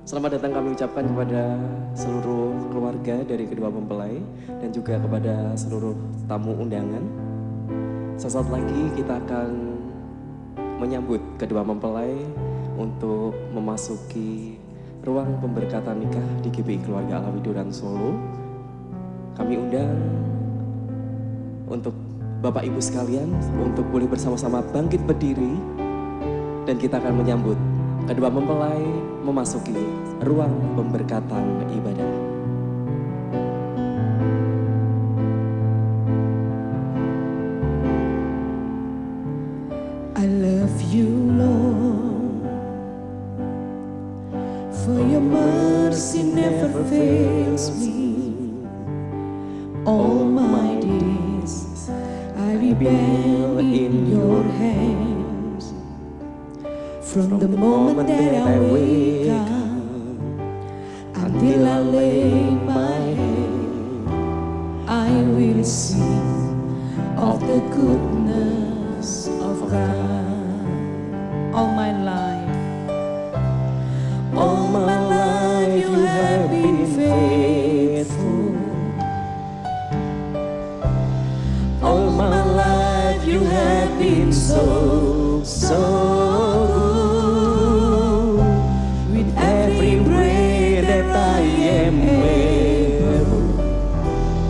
Selamat datang kami ucapkan kepada seluruh keluarga dari kedua mempelai dan juga kepada seluruh tamu undangan. Sesaat lagi kita akan menyambut kedua mempelai untuk memasuki ruang pemberkatan nikah di GPI Keluarga Allah Widuran Solo. Kami undang untuk Bapak Ibu sekalian untuk boleh bersama-sama bangkit berdiri dan kita akan menyambut kedua mempelai memasuki ruang pemberkatan ibadah. I love you, Lord, for your mercy never fails me. All my days I will bear in your hands. From the moment that I wake up until I lay my head, I will sing of the goodness of God. All my life you have been faithful. All my life you have been so good. With every breath that I am able,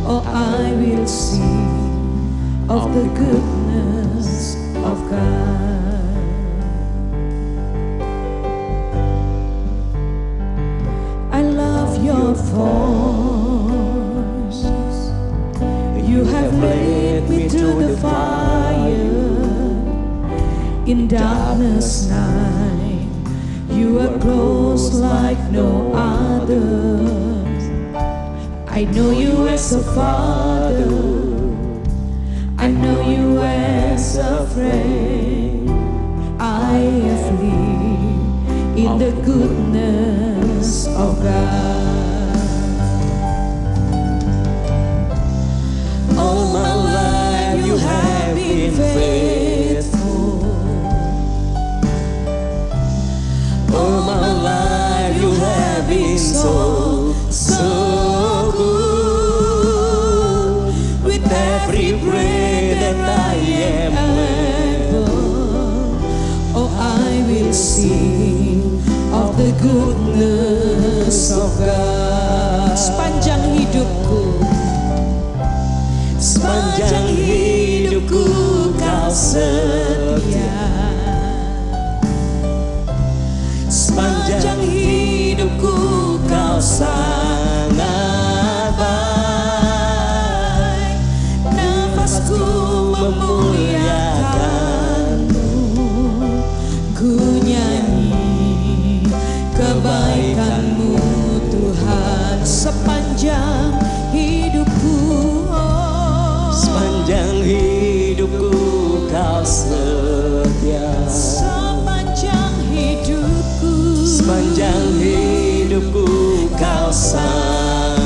oh, I will sing of the goodness of God. I love your voice. You have led me through the fire. In darkness night, you are close like no other. I know you as a father, I know you as a friend. I have lived in the goodness of God. All my life you have been faithful. All my life you have been so good. With every breath that I am able, oh, I will sing of the goodness of God. Sepanjang hidupku, sepanjang hidupku kau setia. Sepanjang hidupku kau sangat baik. Nafasku memuliakanmu, ku nyanyi kebaikanmu Tuhan. Sepanjang hidupku, oh, sepanjang hidupku kau setia. Sepanjang hidupku kau sangat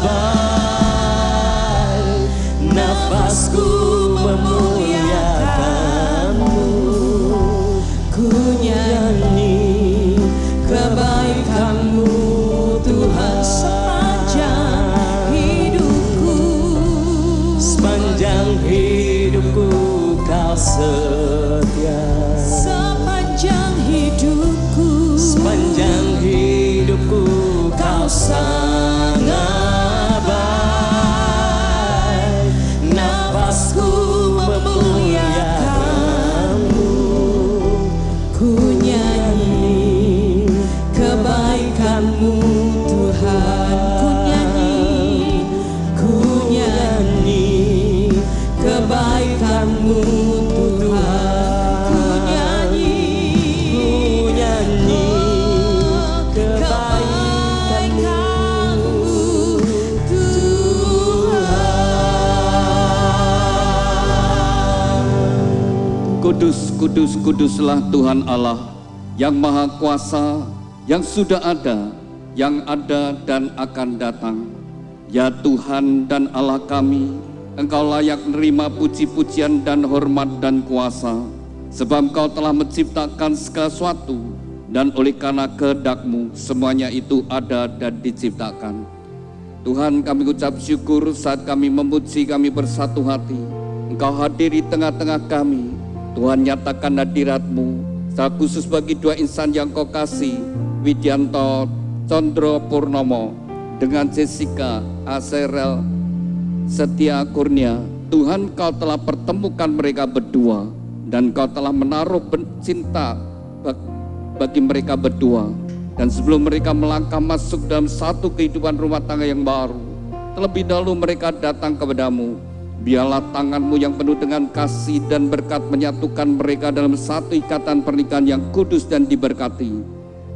baik. Nafasku memuliakanmu, ku nyanyi kebaikanmu Tuhan. Sepanjang hidupku, sepanjang hidupku kau setia. Sepanjang hidupku, sepanjang hidupku kau sangat baik. Nafasku memuliakanmu, ku nyanyi kebaikanmu Tuhan. Ku nyanyi kebaikanmu Tuhan. Kudus, kudus, kuduslah Tuhan Allah yang Maha Kuasa, yang sudah ada, yang ada dan akan datang. Ya Tuhan dan Allah kami, Engkau layak menerima puji-pujian dan hormat dan kuasa, sebab Engkau telah menciptakan segala sesuatu dan oleh karena kehendak-Mu semuanya itu ada dan diciptakan. Tuhan, kami ucap syukur saat kami memuji, kami bersatu hati. Engkau hadir di tengah-tengah kami. Tuhan, nyatakan hadirat-Mu secara khusus bagi dua insan yang Kau kasih, Widianto Condro Purnomo dengan Jessica Aserel Setia Kurnia. Tuhan, Kau telah pertemukan mereka berdua dan Kau telah menaruh cinta bagi mereka berdua. Dan sebelum mereka melangkah masuk dalam satu kehidupan rumah tangga yang baru, terlebih dahulu mereka datang kepadamu. Biarlah tangan-Mu yang penuh dengan kasih dan berkat menyatukan mereka dalam satu ikatan pernikahan yang kudus dan diberkati.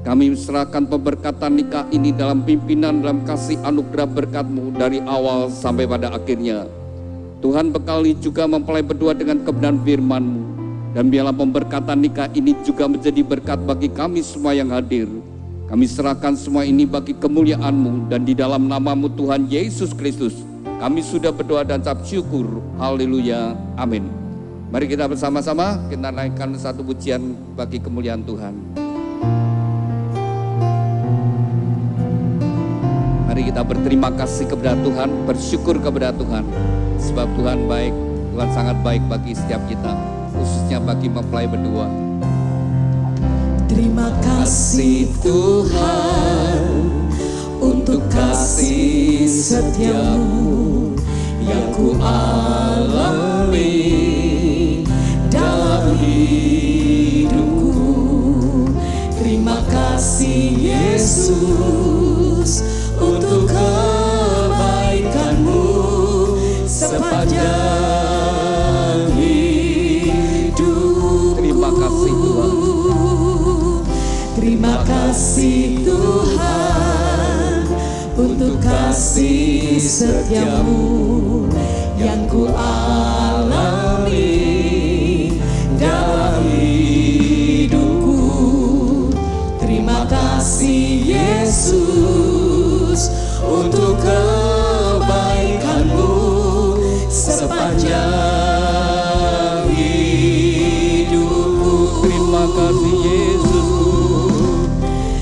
Kami serahkan pemberkatan nikah ini dalam pimpinan, dalam kasih anugerah berkat-Mu dari awal sampai pada akhirnya. Tuhan, bekali juga mempelai berdua dengan kebenaran firman-Mu. Dan biarlah pemberkatan nikah ini juga menjadi berkat bagi kami semua yang hadir. Kami serahkan semua ini bagi kemuliaan-Mu, dan di dalam nama-Mu Tuhan Yesus Kristus kami sudah berdoa dan ucap syukur. Haleluya, amin. Mari kita bersama-sama kita naikkan satu pujian bagi kemuliaan Tuhan. Mari kita berterima kasih kepada Tuhan, bersyukur kepada Tuhan, sebab Tuhan baik, Tuhan sangat baik bagi setiap kita, khususnya bagi mempelai berdua. Terima kasih Tuhan untuk kasih setia-Mu yang ku alami dalam hidupku. Terima kasih Yesus untuk kebaikan-Mu sepanjang hidup. Terima kasih Tuhan. Terima kasih Tuhan untuk kasih setia-Mu yang ku alami dalam hidupku. Terima kasih Yesus untuk kebaikan-Mu sepanjang hidupku. Terima kasih Yesus.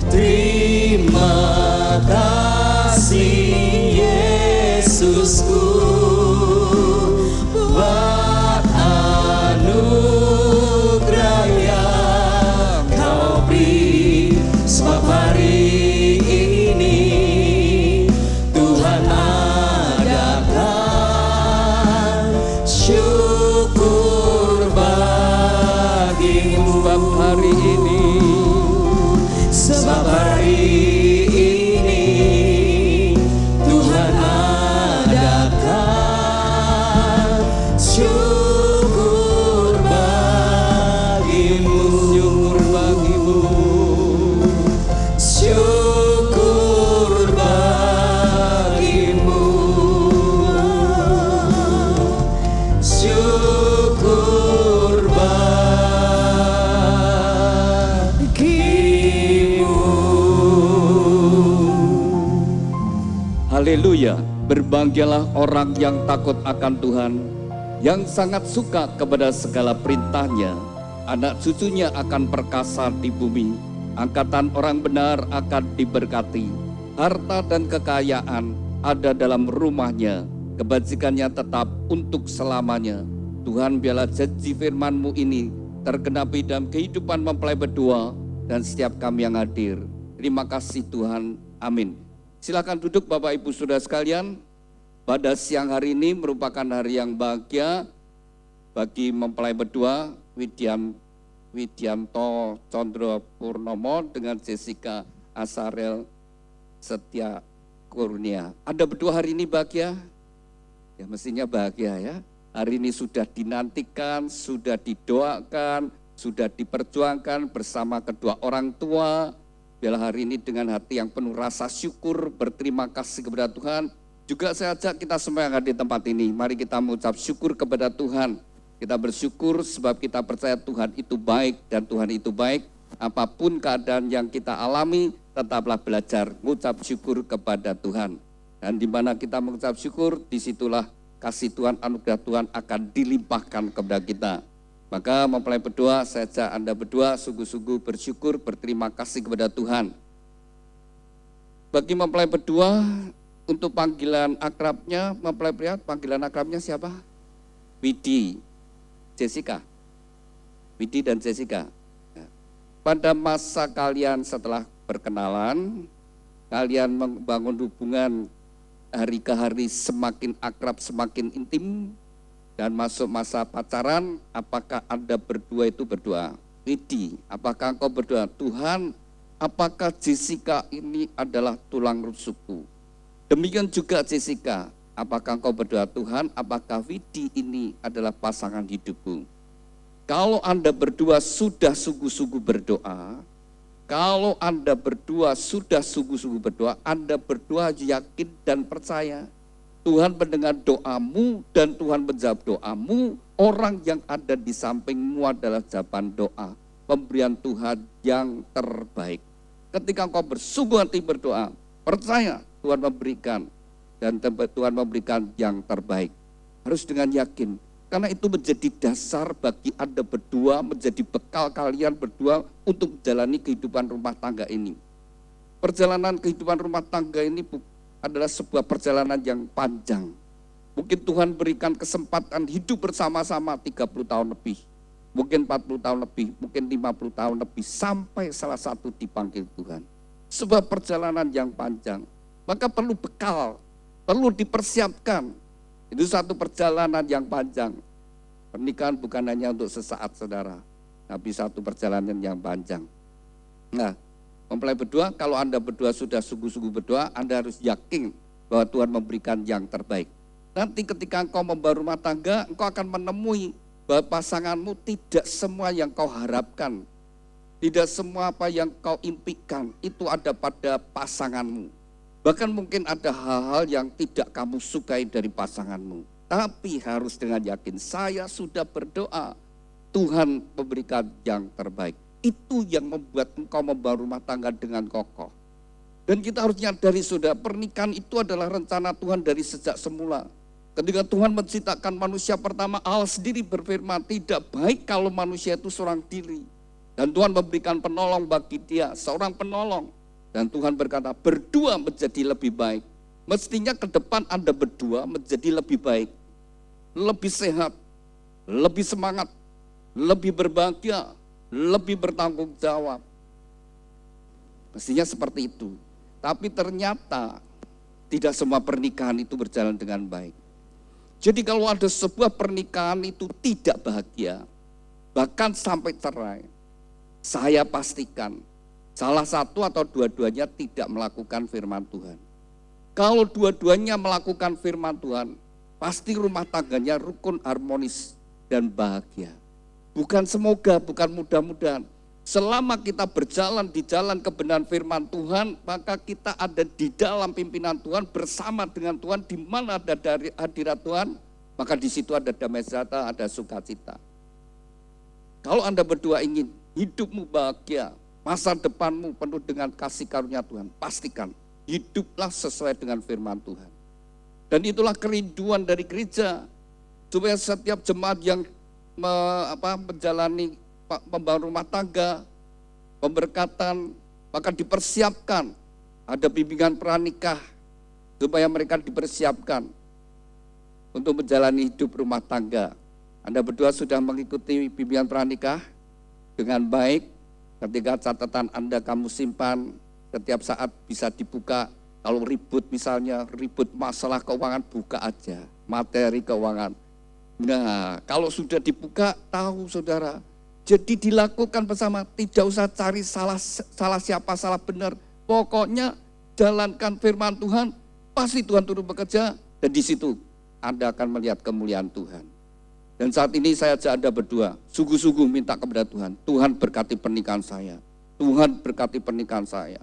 Terima kasih Yesusku buat anugerah yang Kau beri, sebab hari ini Tuhan adakan syukur bagi-Mu. Sebab hari ini, sebab hari ini Tuhan adakan syukur bagi-Mu, syukur bagi-Mu. syukur bagi-Mu, syukur bagi-Mu. Haleluya, berbahagialah orang yang takut akan Tuhan, yang sangat suka kepada segala perintahnya. Anak cucunya akan perkasa di bumi, angkatan orang benar akan diberkati. Harta dan kekayaan ada dalam rumahnya, kebajikannya tetap untuk selamanya. Tuhan, biarlah janji firman-Mu ini tergenapi dalam kehidupan mempelai berdua dan setiap kami yang hadir. Terima kasih Tuhan, amin. Silakan duduk Bapak Ibu Saudara sekalian. Pada siang hari ini merupakan hari yang bahagia bagi mempelai berdua Widianto Condro Purnomo dengan Jessica Asarel Setia Kurnia. Anda berdua hari ini bahagia? Ya mestinya bahagia ya. Hari ini sudah dinantikan, sudah didoakan, sudah diperjuangkan bersama kedua orang tua. Biarlah hari ini dengan hati yang penuh rasa syukur, berterima kasih kepada Tuhan. Juga saya ajak kita semua yang ada di tempat ini, mari kita mengucap syukur kepada Tuhan. Kita bersyukur sebab kita percaya Tuhan itu baik dan Tuhan itu baik. Apapun keadaan yang kita alami, tetaplah belajar mengucap syukur kepada Tuhan. Dan di mana kita mengucap syukur, disitulah kasih Tuhan, anugerah Tuhan akan dilimpahkan kepada kita. Maka mempelai berdua, saya ajak Anda berdua sungguh-sungguh bersyukur, berterima kasih kepada Tuhan. Bagi mempelai berdua, untuk panggilan akrabnya, mempelai pria, panggilan akrabnya siapa? Widi, Jessica. Widi dan Jessica. Pada masa kalian setelah berkenalan, kalian membangun hubungan hari ke hari semakin akrab, semakin intim, dan masuk masa pacaran. Apakah Anda berdua itu berdoa? Widi, apakah engkau berdoa? Tuhan, apakah Jessica ini adalah tulang rusukku? Demikian juga Jessica, apakah engkau berdoa? Tuhan, apakah Widi ini adalah pasangan hidupku? Kalau Anda berdua sudah sungguh-sungguh berdoa, kalau Anda berdua sudah sungguh-sungguh berdoa, Anda berdua yakin dan percaya Tuhan mendengar doamu dan Tuhan menjawab doamu. Orang yang ada di sampingmu adalah jawaban doa, pemberian Tuhan yang terbaik. Ketika engkau bersungguh hati berdoa, percaya Tuhan memberikan, dan Tuhan memberikan yang terbaik. Harus dengan yakin, karena itu menjadi dasar bagi Anda berdua, menjadi bekal kalian berdua untuk menjalani kehidupan rumah tangga ini. Perjalanan kehidupan rumah tangga ini adalah sebuah perjalanan yang panjang. Mungkin Tuhan berikan kesempatan hidup bersama-sama 30 tahun lebih, mungkin 40 tahun lebih, mungkin 50 tahun lebih, sampai salah satu dipanggil Tuhan. Sebuah perjalanan yang panjang, maka perlu bekal, perlu dipersiapkan. Itu satu perjalanan yang panjang. Pernikahan bukan hanya untuk sesaat, saudara, tapi satu perjalanan yang panjang. Nah, mempelai berdua, kalau Anda berdua sudah sungguh-sungguh berdoa, Anda harus yakin bahwa Tuhan memberikan yang terbaik. Nanti ketika engkau membangun rumah tangga, engkau akan menemui bahwa pasanganmu tidak semua yang kau harapkan, tidak semua apa yang kau impikan, itu ada pada pasanganmu. Bahkan mungkin ada hal-hal yang tidak kamu sukai dari pasanganmu. Tapi harus dengan yakin, saya sudah berdoa, Tuhan memberikan yang terbaik. Itu yang membuat engkau membangun rumah tangga dengan kokoh. Dan kita harus nyadari, saudara, pernikahan itu adalah rencana Tuhan dari sejak semula. Ketika Tuhan menciptakan manusia pertama, Allah sendiri berfirman, tidak baik kalau manusia itu seorang diri. Dan Tuhan memberikan penolong bagi dia, seorang penolong. Dan Tuhan berkata, berdua menjadi lebih baik. Mestinya ke depan Anda berdua menjadi lebih baik, lebih sehat, lebih semangat, lebih berbahagia, lebih bertanggung jawab. Mestinya seperti itu. Tapi ternyata tidak semua pernikahan itu berjalan dengan baik. Jadi kalau ada sebuah pernikahan itu tidak bahagia, bahkan sampai cerai, saya pastikan salah satu atau dua-duanya tidak melakukan firman Tuhan. Kalau dua-duanya melakukan firman Tuhan, pasti rumah tangganya rukun, harmonis, dan bahagia. Bukan semoga, bukan mudah-mudahan. Selama kita berjalan di jalan kebenaran firman Tuhan, maka kita ada di dalam pimpinan Tuhan, bersama dengan Tuhan, di mana ada dari hadirat Tuhan, maka di situ ada damai sejahtera, ada sukacita. Kalau Anda berdua ingin hidupmu bahagia, masa depanmu penuh dengan kasih karunia Tuhan, pastikan hiduplah sesuai dengan firman Tuhan. Dan itulah kerinduan dari gereja, supaya setiap jemaat yang menjalani membangun rumah tangga, pemberkatan, maka dipersiapkan, ada bimbingan pranikah, supaya mereka dipersiapkan untuk menjalani hidup rumah tangga. Anda berdua sudah mengikuti bimbingan pranikah dengan baik. Ketika catatan Anda kamu simpan, setiap saat bisa dibuka. Kalau ribut misalnya, ribut masalah keuangan, buka aja materi keuangan. Nah, kalau sudah dibuka, tahu saudara. Jadi dilakukan bersama, tidak usah cari salah siapa, salah benar. Pokoknya jalankan firman Tuhan, pasti Tuhan turun bekerja, dan di situ Anda akan melihat kemuliaan Tuhan. Dan saat ini saya ajak Anda berdua, sungguh-sungguh minta kepada Tuhan, Tuhan berkati pernikahan saya, Tuhan berkati pernikahan saya.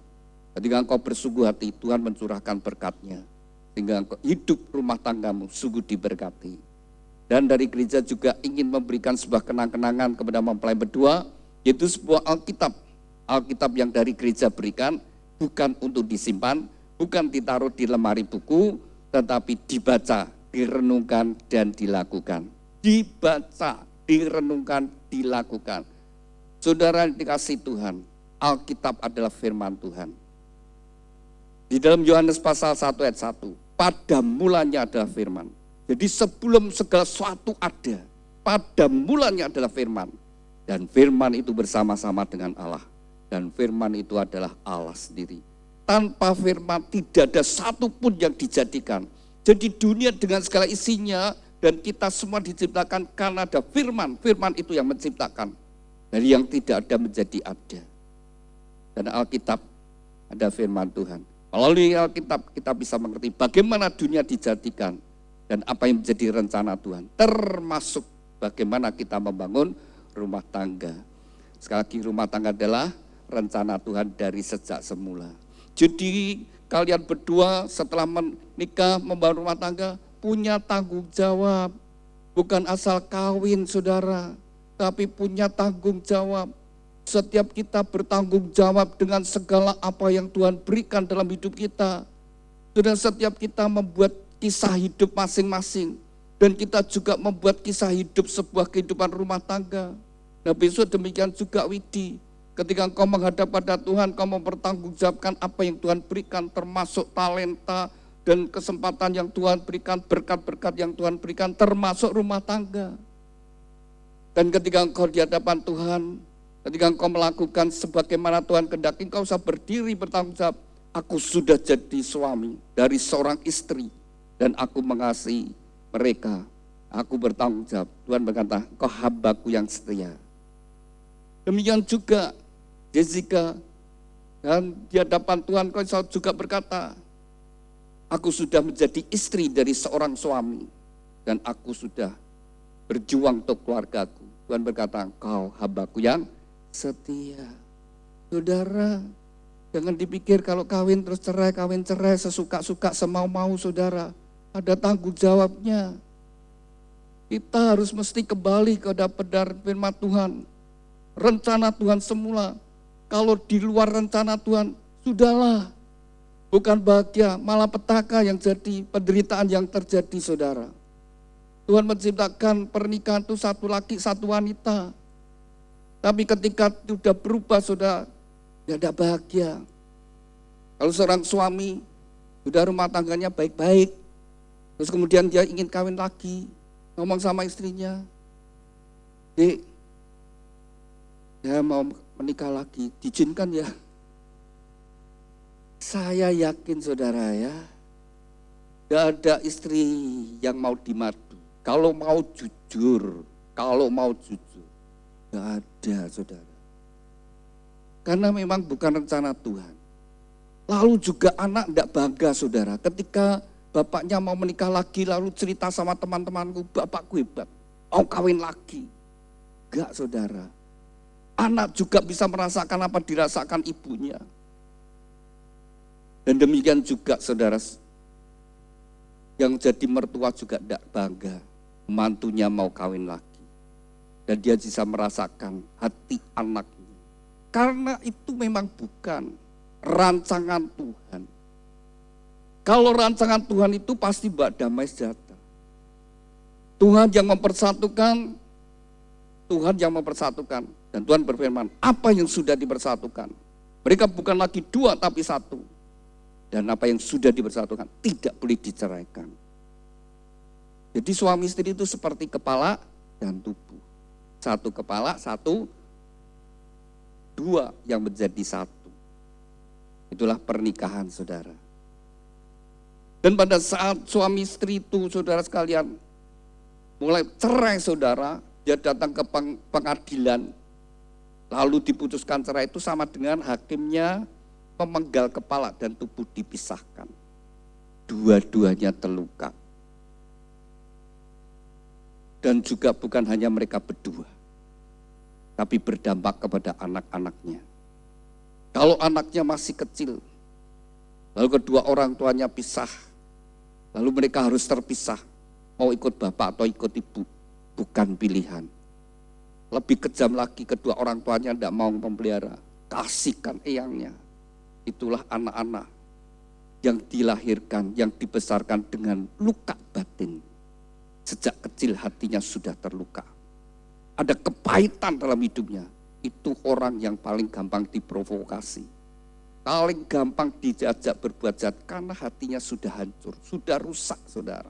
Ketika engkau bersungguh hati, Tuhan mencurahkan berkat-Nya, sehingga engkau hidup rumah tanggamu sungguh diberkati. Dan dari gereja juga ingin memberikan sebuah kenang-kenangan kepada mempelai berdua, yaitu sebuah Alkitab yang dari gereja berikan, bukan untuk disimpan, bukan ditaruh di lemari buku, tetapi dibaca, direnungkan, dan dilakukan. Dibaca, direnungkan, dilakukan. Saudara yang dikasihi Tuhan, Alkitab adalah firman Tuhan. Di dalam Yohanes pasal 1 ayat 1, pada mulanya adalah firman. Jadi sebelum segala sesuatu ada, pada mulanya adalah firman. Dan firman itu bersama-sama dengan Allah. Dan firman itu adalah Allah sendiri. Tanpa firman tidak ada satupun yang dijadikan. Jadi dunia dengan segala isinya dan kita semua diciptakan karena ada firman. Firman itu yang menciptakan. Dari yang tidak ada menjadi ada. Dan Alkitab ada firman Tuhan. Melalui Alkitab kita bisa mengerti bagaimana dunia dijadikan. Dan apa yang menjadi rencana Tuhan. Termasuk bagaimana kita membangun rumah tangga. Sekali lagi rumah tangga adalah rencana Tuhan dari sejak semula. Jadi kalian berdua setelah menikah membangun rumah tangga punya tanggung jawab. Bukan asal kawin saudara, tapi punya tanggung jawab. Setiap kita bertanggung jawab dengan segala apa yang Tuhan berikan dalam hidup kita. Dan setiap kita membuat kisah hidup masing-masing. Dan kita juga membuat kisah hidup sebuah kehidupan rumah tangga. Nah besok demikian juga Widi. Ketika engkau menghadap pada Tuhan, engkau mempertanggungjawabkan apa yang Tuhan berikan, termasuk talenta dan kesempatan yang Tuhan berikan, berkat-berkat yang Tuhan berikan, termasuk rumah tangga. Dan ketika engkau di hadapan Tuhan, ketika engkau melakukan sebagaimana Tuhan kehendaki, engkau usah berdiri bertanggung jawab. Aku sudah jadi suami dari seorang istri dan aku mengasihi mereka. Aku bertanggung jawab. Tuhan berkata, kau hambaku yang setia. Demikian juga Jessica, dan di hadapan Tuhan kau juga berkata, aku sudah menjadi istri dari seorang suami dan aku sudah berjuang untuk keluargaku. Tuhan berkata, kau hambaku yang setia. Saudara, jangan dipikir kalau kawin terus cerai, sesuka-suka, semau-mau saudara. Ada tanggung jawabnya. Kita harus mesti kembali kepada benar firman Tuhan. Rencana Tuhan semula. Kalau di luar rencana Tuhan, sudahlah. Bukan bahagia, malah petaka yang jadi, penderitaan yang terjadi saudara. Tuhan menciptakan pernikahan itu satu laki, satu wanita. Tapi ketika sudah berubah saudara, tidak bahagia. Kalau seorang suami, sudah rumah tangganya baik-baik. Terus kemudian dia ingin kawin lagi, ngomong sama istrinya, Dek, saya mau menikah lagi, diizinkan ya. Saya yakin saudara ya, tidak ada istri yang mau dimadu. Kalau mau jujur, tidak ada saudara. Karena memang bukan rencana Tuhan. Lalu juga anak tidak bangga saudara, ketika bapaknya mau menikah lagi, lalu cerita sama teman-temanku, bapakku hebat, mau kawin lagi. Enggak saudara. Anak juga bisa merasakan apa dirasakan ibunya. Dan demikian juga saudara, yang jadi mertua juga tidak bangga, mantunya mau kawin lagi. Dan dia bisa merasakan hati anaknya. Karena itu memang bukan rancangan Tuhan. Kalau rancangan Tuhan itu pasti mbak damai sejahtera. Tuhan yang mempersatukan, dan Tuhan berfirman, apa yang sudah dipersatukan? Mereka bukan lagi dua tapi satu. Dan apa yang sudah dipersatukan tidak boleh diceraikan. Jadi suami istri itu seperti kepala dan tubuh. Satu kepala, dua yang menjadi satu. Itulah pernikahan saudara. Dan pada saat suami istri itu saudara sekalian mulai cerai saudara, dia datang ke pengadilan, lalu diputuskan cerai itu sama dengan hakimnya memenggal kepala dan tubuh dipisahkan. Dua-duanya terluka. Dan juga bukan hanya mereka berdua, tapi berdampak kepada anak-anaknya. Kalau anaknya masih kecil, lalu kedua orang tuanya pisah, lalu mereka harus terpisah, mau ikut bapak atau ikut ibu, bukan pilihan. Lebih kejam lagi kedua orang tuanya tidak mau memelihara, kasihkan eyangnya. Itulah anak-anak yang dilahirkan, yang dibesarkan dengan luka batin. Sejak kecil hatinya sudah terluka. ada kepahitan dalam hidupnya, itu orang yang paling gampang diprovokasi. Paling gampang diajak berbuat jahat karena hatinya sudah hancur, sudah rusak saudara.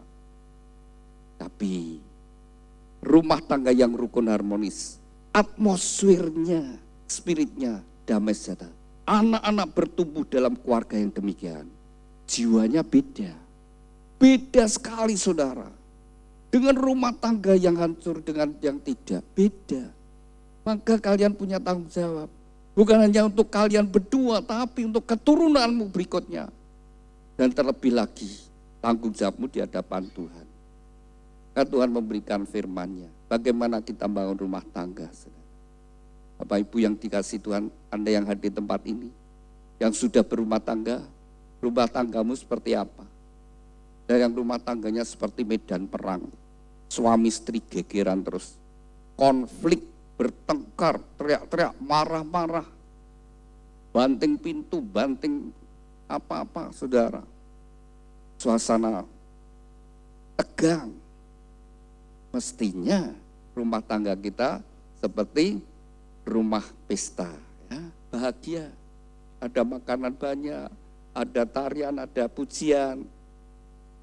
Tapi rumah tangga yang rukun harmonis, atmosfernya, spiritnya damai sejahtera. Anak-anak bertumbuh dalam keluarga yang demikian. Jiwanya beda. Beda sekali saudara. Dengan rumah tangga yang hancur dengan yang tidak, beda. Maka kalian punya tanggung jawab. Bukan hanya untuk kalian berdua, tapi untuk keturunanmu berikutnya. Dan terlebih lagi, tanggung jawabmu di hadapan Tuhan. Karena Tuhan memberikan firman-Nya. Bagaimana kita bangun rumah tangga. Bapak Ibu yang dikasih Tuhan, Anda yang hadir di tempat ini, yang sudah berumah tanggamu seperti apa? Dan yang rumah tangganya seperti medan perang. Suami istri gegeran terus. Konflik, bertengkar, teriak-teriak, marah-marah, banting pintu, banting apa-apa, saudara. Suasana tegang. Mestinya rumah tangga kita seperti rumah pesta, ya, bahagia. Ada makanan banyak, ada tarian, ada pujian.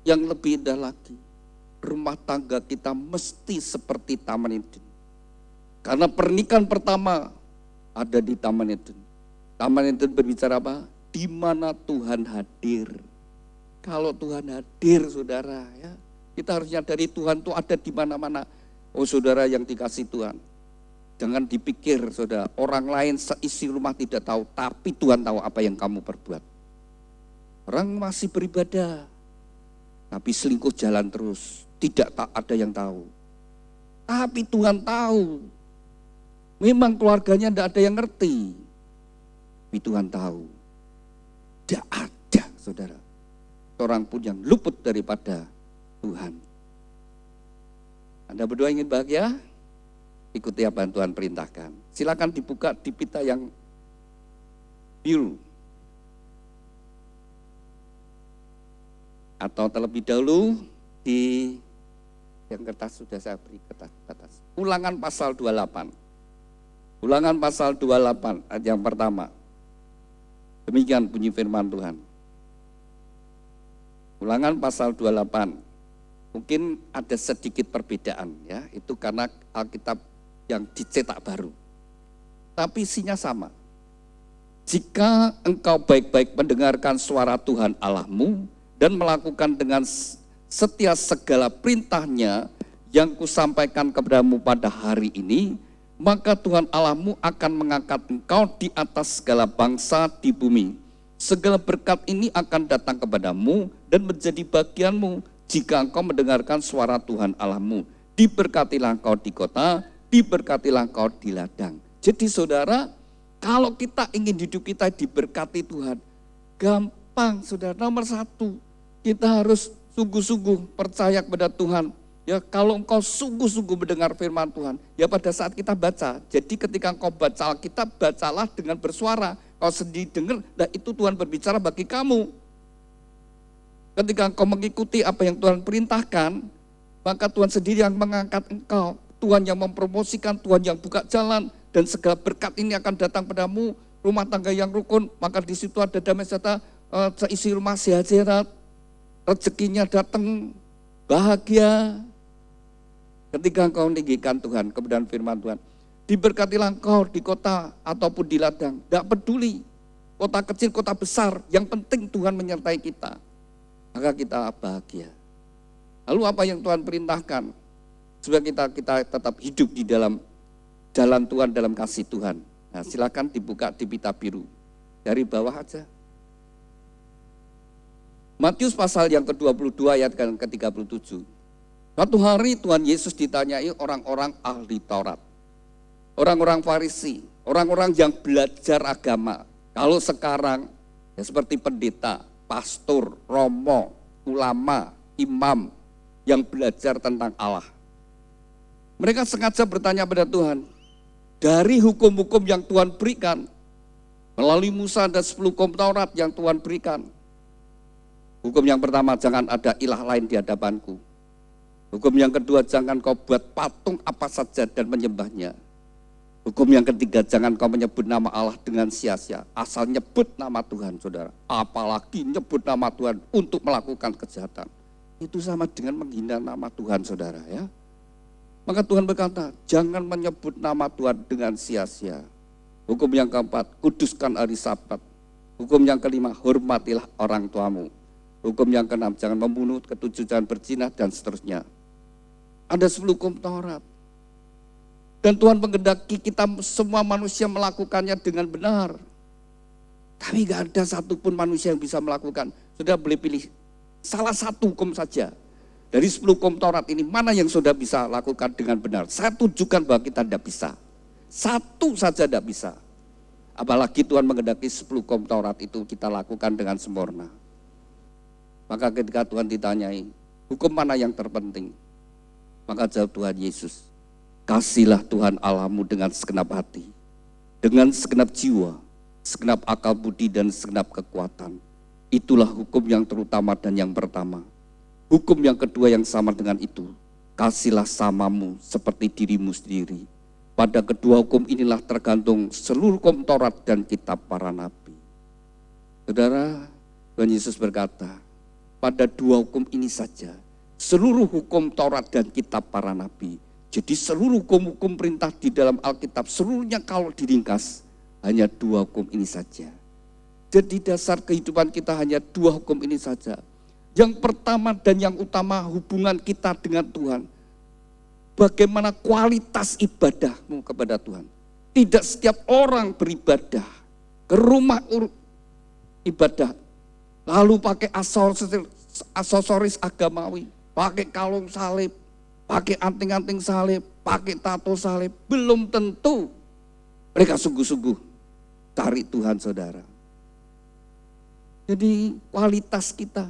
Yang lebih indah lagi, rumah tangga kita mesti seperti Taman Eden. Karena pernikahan pertama ada di Taman Eden. Taman Eden berbicara apa? Di mana Tuhan hadir. Kalau Tuhan hadir saudara, ya, kita harus nyadari Tuhan itu ada di mana-mana. Oh saudara yang dikasih Tuhan, jangan dipikir saudara, orang lain seisi rumah tidak tahu, tapi Tuhan tahu apa yang kamu perbuat. Orang masih beribadah, tapi selingkuh jalan terus, tidak ada yang tahu. Tapi Tuhan tahu. Memang keluarganya tidak ada yang ngerti. Tapi Tuhan tahu. Tidak ada saudara. Seorang pun yang luput daripada Tuhan. Anda berdua ingin bahagia? Ikuti apa yang Tuhan perintahkan. Silakan dibuka di pita yang biru. Atau terlebih dahulu di yang kertas sudah saya beri kertas. Ulangan pasal 28. Ulangan pasal 28 ayat yang pertama. Demikian bunyi firman Tuhan. Ulangan pasal 28. Mungkin ada sedikit perbedaan ya, itu karena Alkitab yang dicetak baru. Tapi isinya sama. Jika engkau baik-baik mendengarkan suara Tuhan Allahmu dan melakukan dengan setia segala perintahnya yang kusampaikan kepadamu pada hari ini, maka Tuhan Allahmu akan mengangkat engkau di atas segala bangsa di bumi. Segala berkat ini akan datang kepadamu dan menjadi bagianmu jika engkau mendengarkan suara Tuhan Allahmu. Diberkatilah engkau di kota, diberkatilah engkau di ladang. Jadi saudara, kalau kita ingin hidup kita diberkati Tuhan, gampang saudara. Nomor satu, kita harus sungguh-sungguh percaya kepada Tuhan. Ya, kalau engkau sungguh-sungguh mendengar firman Tuhan, ya pada saat kita baca, jadi ketika engkau baca Alkitab, bacalah dengan bersuara. Kau sendiri dengar, nah itu Tuhan berbicara bagi kamu. Ketika engkau mengikuti apa yang Tuhan perintahkan, maka Tuhan sendiri yang mengangkat engkau. Tuhan yang mempromosikan, Tuhan yang buka jalan, dan segala berkat ini akan datang padamu, rumah tangga yang rukun, maka di situ ada damai sejahtera, seisi rumah sehat-sehat, rezekinya datang, bahagia. Ketika engkau meninggikan Tuhan, kemudian firman Tuhan, diberkatilah engkau di kota ataupun di ladang, tidak peduli, kota kecil, kota besar, yang penting Tuhan menyertai kita, maka kita bahagia. Lalu apa yang Tuhan perintahkan? Supaya kita tetap hidup di dalam jalan Tuhan, dalam kasih Tuhan. Nah, silakan dibuka di pita biru, dari bawah aja. Matius pasal yang ke-22 ayat ke-37. Suatu hari Tuhan Yesus ditanyai orang-orang ahli Taurat, orang-orang Farisi, orang-orang yang belajar agama. Kalau sekarang ya seperti pendeta, pastor, romo, ulama, imam yang belajar tentang Allah. Mereka sengaja bertanya pada Tuhan, dari hukum-hukum yang Tuhan berikan, melalui Musa dan 10 hukum Taurat yang Tuhan berikan. Hukum yang pertama, jangan ada ilah lain di hadapanku. Hukum yang kedua, jangan kau buat patung apa saja dan menyembahnya. Hukum yang ketiga, jangan kau menyebut nama Allah dengan sia-sia. Asal nyebut nama Tuhan, saudara. Apalagi nyebut nama Tuhan untuk melakukan kejahatan. Itu sama dengan menghina nama Tuhan, saudara, ya. Maka Tuhan berkata, jangan menyebut nama Tuhan dengan sia-sia. Hukum yang keempat, kuduskan hari Sabat. Hukum yang kelima, hormatilah orang tuamu. Hukum yang keenam, jangan membunuh, ketujuh, jangan berzina, dan seterusnya. Ada 10 hukum Taurat. Dan Tuhan menghendaki kita semua manusia melakukannya dengan benar. Tapi gak ada satupun manusia yang bisa melakukan. Sudah boleh pilih salah satu hukum saja. Dari 10 hukum Taurat ini, mana yang sudah bisa lakukan dengan benar? Saya tunjukkan bahwa kita tidak bisa. Satu saja tidak bisa. Apalagi Tuhan menghendaki 10 hukum Taurat itu kita lakukan dengan sempurna. Maka ketika Tuhan ditanyai, hukum mana yang terpenting? Maka jawab Tuhan Yesus, kasihlah Tuhan Allahmu dengan segenap hati, dengan segenap jiwa, segenap akal budi dan segenap kekuatan. Itulah hukum yang terutama dan yang pertama. Hukum yang kedua yang sama dengan itu, kasihlah samamu seperti dirimu sendiri. Pada kedua hukum inilah tergantung seluruh hukum Taurat dan kitab para nabi. Saudara, Tuhan Yesus berkata, pada dua hukum ini saja, seluruh hukum Taurat dan kitab para nabi. Jadi seluruh hukum-hukum perintah di dalam Alkitab, seluruhnya kalau diringkas, hanya dua hukum ini saja. Jadi dasar kehidupan kita hanya dua hukum ini saja. Yang pertama dan yang utama hubungan kita dengan Tuhan. Bagaimana kualitas ibadahmu kepada Tuhan. Tidak setiap orang beribadah ke rumah ibadah, lalu pakai aksesoris agamawi, pakai kalung salib, pakai anting-anting salib, pakai tato salib. Belum tentu mereka sungguh-sungguh cari Tuhan, saudara. Jadi kualitas kita,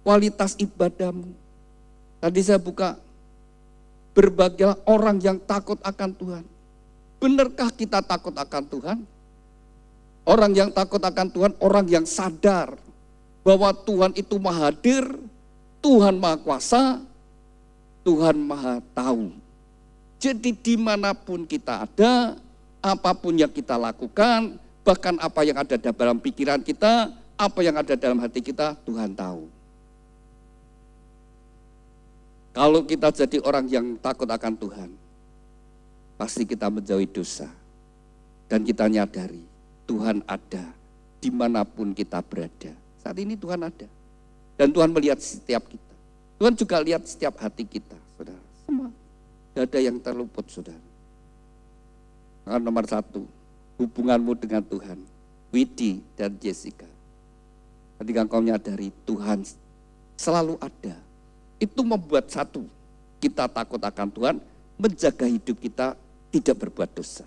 kualitas ibadahmu. Tadi saya buka, berbagailah orang yang takut akan Tuhan. Benarkah kita takut akan Tuhan? Orang yang takut akan Tuhan, orang yang sadar bahwa Tuhan itu maha hadir, Tuhan maha kuasa, Tuhan maha tahu. Jadi dimanapun kita ada, apapun yang kita lakukan, bahkan apa yang ada dalam pikiran kita, apa yang ada dalam hati kita, Tuhan tahu. Kalau kita jadi orang yang takut akan Tuhan, pasti kita menjauhi dosa. Dan kita nyadari, Tuhan ada dimanapun kita berada. Saat ini Tuhan ada. Dan Tuhan melihat setiap kita. Tuhan juga lihat setiap hati kita, saudara. Semua. Tidak ada yang terluput, saudara. Maka nomor satu, hubunganmu dengan Tuhan. Widi dan Jessica. Ketika engkau menyadari Tuhan selalu ada. Itu membuat satu, kita takut akan Tuhan, menjaga hidup kita tidak berbuat dosa.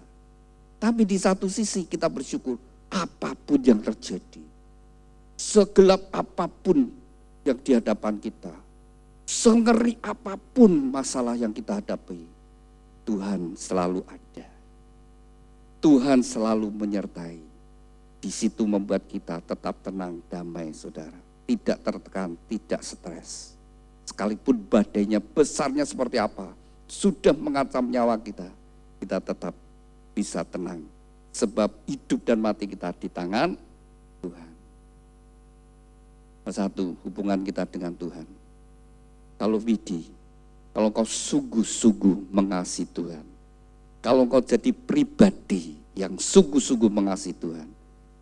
Tapi di satu sisi kita bersyukur, apapun yang terjadi, segelap apapun yang di hadapan kita, sengeri apapun masalah yang kita hadapi, Tuhan selalu ada. Tuhan selalu menyertai. Di situ membuat kita tetap tenang, damai, saudara. Tidak tertekan, tidak stres. Sekalipun badainya besarnya seperti apa, sudah mengancam nyawa kita, kita tetap bisa tenang. Sebab hidup dan mati kita di tangan Tuhan. Satu, hubungan kita dengan Tuhan. Kalau Widi, kalau kau sungguh-sungguh mengasihi Tuhan, kalau kau jadi pribadi yang sungguh-sungguh mengasihi Tuhan,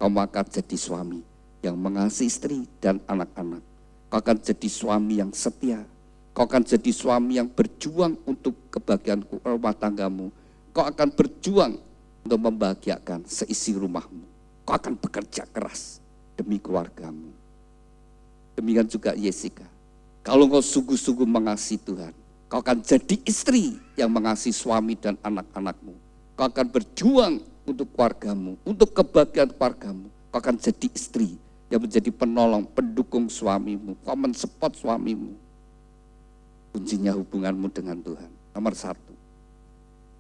kau akan jadi suami yang mengasihi istri dan anak-anak. Kau akan jadi suami yang setia. Kau akan jadi suami yang berjuang untuk kebahagiaan rumah tanggamu. Kau akan berjuang untuk membahagiakan seisi rumahmu. Kau akan bekerja keras demi keluargamu. Demikian juga Jessica. Kalau kau sungguh-sungguh mengasihi Tuhan, kau akan jadi istri yang mengasihi suami dan anak-anakmu. Kau akan berjuang untuk keluargamu, untuk kebahagiaan keluargamu. Kau akan jadi istri yang menjadi penolong, pendukung suamimu, kau mensupport suamimu. Kuncinya hubunganmu dengan Tuhan, nomor satu.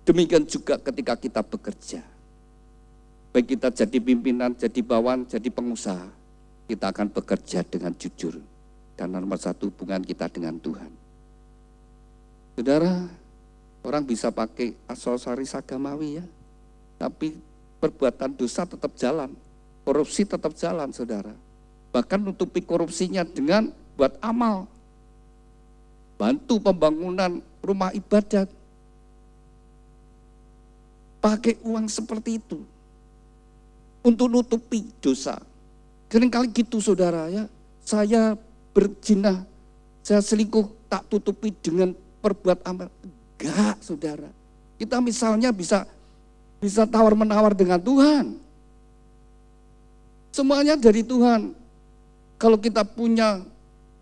Demikian juga ketika kita bekerja. Baik kita jadi pimpinan, jadi bawahan, jadi pengusaha, kita akan bekerja dengan jujur. Dan nomor satu, hubungan kita dengan Tuhan. Saudara, orang bisa pakai aksesoris agamawi ya, tapi perbuatan dosa tetap jalan, korupsi tetap jalan saudara. Bahkan nutupi korupsinya dengan buat amal, bantu pembangunan rumah ibadat, pakai uang seperti itu untuk nutupi dosa. Seringkali gitu saudara ya, saya berzina, saya selingkuh, tak tutupi dengan perbuat amal. Enggak saudara, kita misalnya bisa tawar-menawar dengan Tuhan. Semuanya dari Tuhan. Kalau kita punya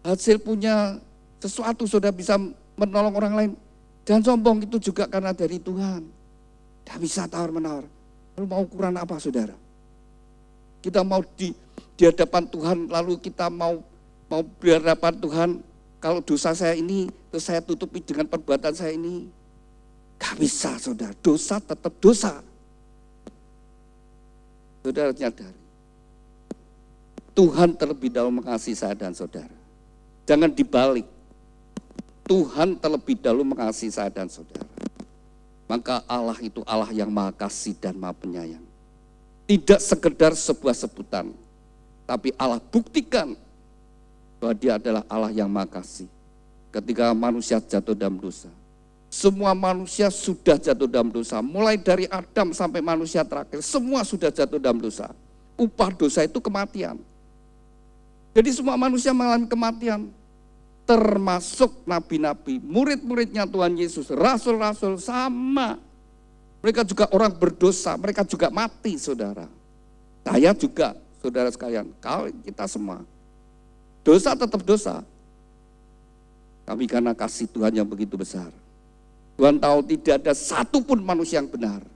hasil, punya sesuatu, sudah bisa menolong orang lain, jangan sombong, itu juga karena dari Tuhan. Tidak bisa tawar-menawar. Lalu mau ukuran apa saudara? Kita mau di hadapan Tuhan, lalu kita mau berhadapan Tuhan, kalau dosa saya ini, terus saya tutupi dengan perbuatan saya ini. Gak bisa saudara, dosa tetap dosa. Saudara nyadari, Tuhan terlebih dahulu mengasihi saya dan saudara. Jangan dibalik. Tuhan terlebih dahulu mengasihi saya dan saudara. Maka Allah itu Allah yang maha kasih dan maha penyayang. Tidak sekedar sebuah sebutan, tapi Allah buktikan bahwa Dia adalah Allah yang maha kasih. Ketika manusia jatuh dalam dosa, semua manusia sudah jatuh dalam dosa. Mulai dari Adam sampai manusia terakhir, semua sudah jatuh dalam dosa. Upah dosa itu kematian. Jadi semua manusia mengalami kematian, termasuk nabi-nabi, murid-muridnya Tuhan Yesus, rasul-rasul sama. Mereka juga orang berdosa, mereka juga mati saudara. Saya juga, saudara sekalian, kita semua. Dosa tetap dosa. Tapi karena kasih Tuhan yang begitu besar, Tuhan tahu tidak ada satupun manusia yang benar.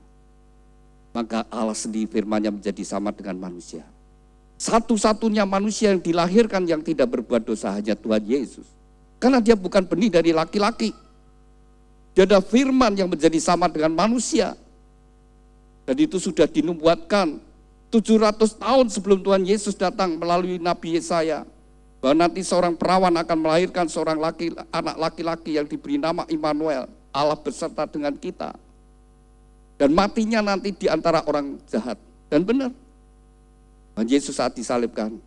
Maka Allah sendiri firman-Nya menjadi sama dengan manusia. Satu-satunya manusia yang dilahirkan yang tidak berbuat dosa hanya Tuhan Yesus. Karena Dia bukan benih dari laki-laki. Dia ada firman yang menjadi sama dengan manusia. Dan itu sudah dinubuatkan 700 tahun sebelum Tuhan Yesus datang melalui Nabi Yesaya. Bahwa nanti seorang perawan akan melahirkan seorang anak laki-laki yang diberi nama Immanuel. Allah beserta dengan kita. Dan matinya nanti di antara orang jahat. Dan benar. Tuhan Yesus saat disalibkan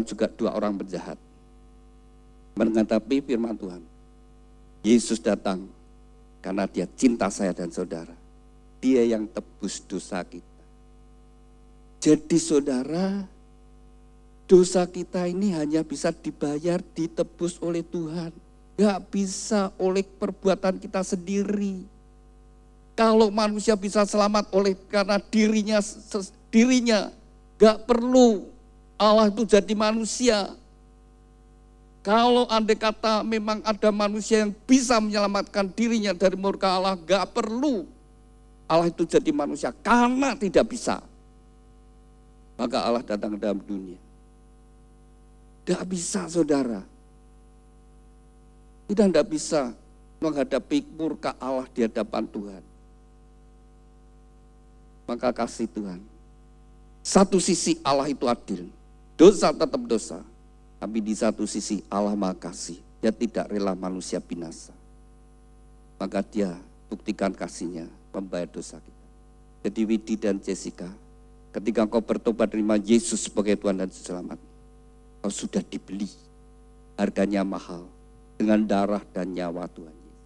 juga 2 orang penjahat. Menghadapi firman Tuhan, Yesus datang karena Dia cinta saya dan saudara. Dia yang tebus dosa kita. Jadi saudara, dosa kita ini hanya bisa dibayar, ditebus oleh Tuhan. Gak bisa oleh perbuatan kita sendiri. Kalau manusia bisa selamat karena dirinya, gak perlu Allah itu jadi manusia. Kalau andai kata memang ada manusia yang bisa menyelamatkan dirinya dari murka Allah, gak perlu Allah itu jadi manusia, karena tidak bisa. Maka Allah datang ke dalam dunia. Gak bisa saudara. Kita tidak bisa menghadapi murka Allah di hadapan Tuhan. Maka kasih Tuhan. Satu sisi Allah itu adil, dosa tetap dosa. Tapi di satu sisi Allah maha kasih, Dia tidak rela manusia binasa. Maka Dia buktikan kasih-Nya, membayar dosa kita. Jadi Widi dan Jessica, ketika engkau bertobat terima Yesus sebagai Tuhan dan Selamat, kau sudah dibeli, harganya mahal, dengan darah dan nyawa Tuhan Yesus.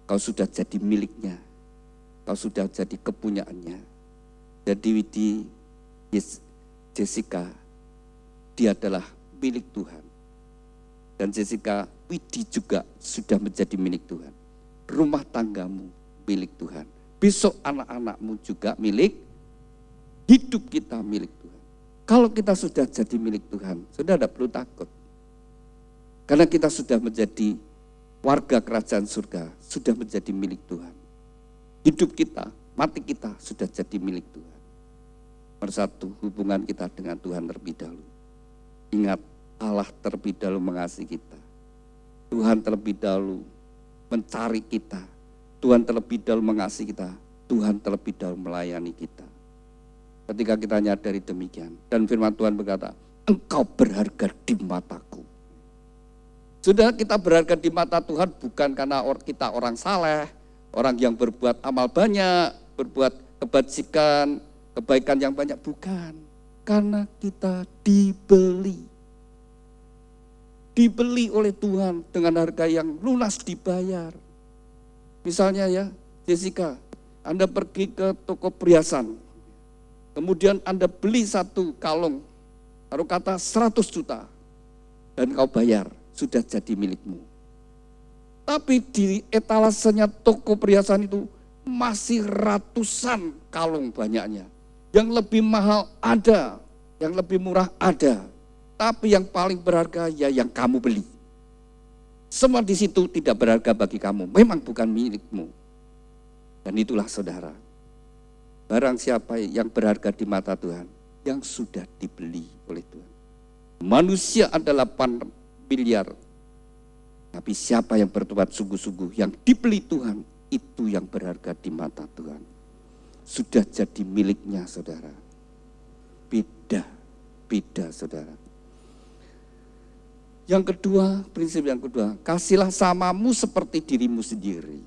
Kau sudah jadi miliknya, kau sudah jadi kepunyaannya. Jadi Widi, Jessica, dia adalah milik Tuhan. Dan Jessica, Widi juga sudah menjadi milik Tuhan. Rumah tanggamu milik Tuhan. Besok anak-anakmu juga milik, hidup kita milik Tuhan. Kalau kita sudah jadi milik Tuhan, sudah tidak perlu takut. Karena kita sudah menjadi warga kerajaan surga, sudah menjadi milik Tuhan. Hidup kita, mati kita sudah jadi milik Tuhan. Persatu, hubungan kita dengan Tuhan terlebih dahulu. Ingat, Allah terlebih dahulu mengasihi kita. Tuhan terlebih dahulu mencari kita. Tuhan terlebih dahulu mengasihi kita. Tuhan terlebih dahulu melayani kita. Ketika kita nyadari demikian, dan firman Tuhan berkata, engkau berharga di mataku. Sudah, kita berharga di mata Tuhan bukan karena kita orang saleh, orang yang berbuat amal banyak, berbuat kebajikan, kebaikan yang banyak, bukan. Karena kita dibeli. Dibeli oleh Tuhan dengan harga yang lunas dibayar. Misalnya ya, Jessica, Anda pergi ke toko perhiasan, kemudian Anda beli satu kalung, taruh kata 100 juta, dan kau bayar, sudah jadi milikmu. Tapi di etalasenya toko perhiasan itu masih ratusan kalung banyaknya. Yang lebih mahal ada, yang lebih murah ada. Tapi yang paling berharga ya yang kamu beli. Semua di situ tidak berharga bagi kamu, memang bukan milikmu. Dan itulah saudara, barang siapa yang berharga di mata Tuhan, yang sudah dibeli oleh Tuhan. Manusia adalah 8 miliar, tapi siapa yang bertobat sungguh-sungguh, yang dibeli Tuhan, itu yang berharga di mata Tuhan. Sudah jadi miliknya saudara. Beda saudara. Yang kedua, prinsip yang kedua, kasihlah samamu seperti dirimu sendiri.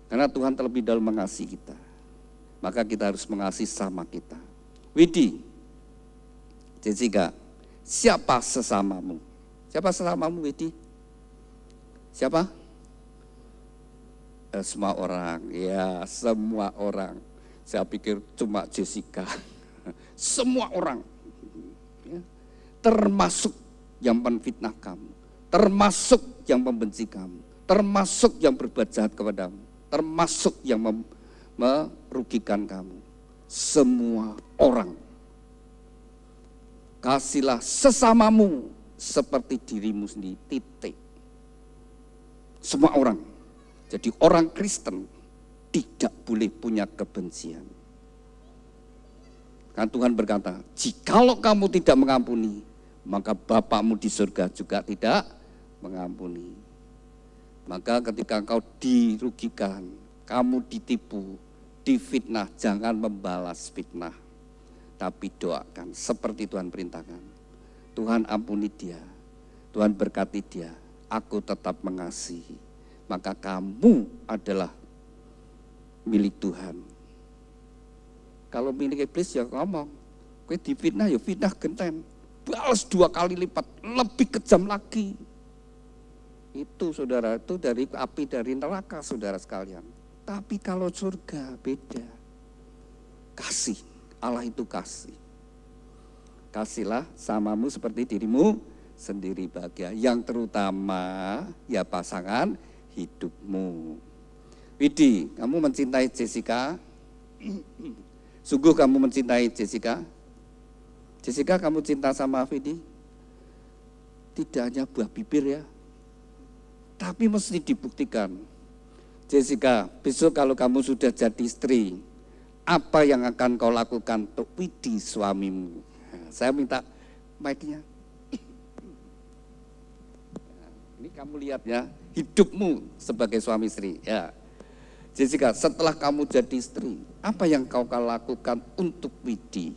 Karena Tuhan terlebih dahulu mengasihi kita, maka kita harus mengasihi sama kita. Widi, Jessica, siapa sesamamu? Siapa sesamamu, Widi? Siapa? Semua orang, ya semua orang. Saya pikir cuma Jessica. Semua orang, ya. Termasuk yang menfitnah kamu, termasuk yang membenci kamu, termasuk yang berbuat jahat kepadamu, termasuk yang merugikan kamu. Semua orang. Kasihlah sesamamu seperti dirimu sendiri, titik. Semua orang. Jadi orang Kristen tidak boleh punya kebencian. Kan Tuhan berkata, jikalau kamu tidak mengampuni, maka Bapakmu di surga juga tidak mengampuni. Maka ketika engkau dirugikan, kamu ditipu, difitnah, jangan membalas fitnah. Tapi doakan seperti Tuhan perintahkan. Tuhan ampuni dia, Tuhan berkati dia, aku tetap mengasihi. Maka kamu adalah milik Tuhan. Kalau milik iblis ya ngomong, kowe difitnah ya fitnah genten, balas 2 kali lipat, lebih kejam lagi. Itu saudara, itu dari api dari neraka saudara sekalian. Tapi kalau surga beda. Kasih, Allah itu kasih. Kasihlah samamu seperti dirimu sendiri bahagia. Yang terutama ya pasangan hidupmu. Widi, kamu mencintai Jessica? Sungguh kamu mencintai Jessica? Jessica, kamu cinta sama Widi? Tidak hanya buah bibir ya, tapi mesti dibuktikan. Jessica, besok kalau kamu sudah jadi istri, apa yang akan kau lakukan untuk Widi suamimu? Saya minta mic-nya. Ini kamu lihat ya, hidupmu sebagai suami istri. Ya, Jessica, setelah kamu jadi istri, apa yang kau akan lakukan untuk Widi?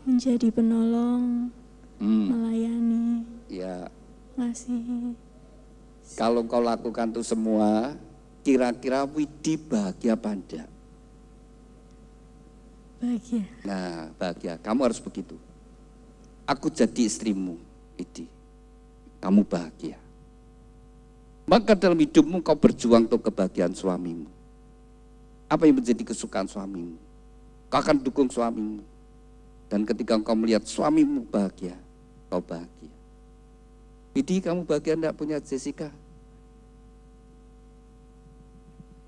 Menjadi penolong, melayani, Ya, ngasih. kalau kau lakukan itu semua, kira-kira Widi bahagia apa enggak? Bahagia. Nah, bahagia. Kamu harus begitu. Aku jadi istrimu, Widi. Kamu bahagia. Maka dalam hidupmu kau berjuang untuk kebahagiaan suamimu. Apa yang menjadi kesukaan suamimu? Kau akan dukung suamimu. Dan ketika kau melihat suamimu bahagia, kau bahagia. Widi, kamu bahagia enggak punya Jessica?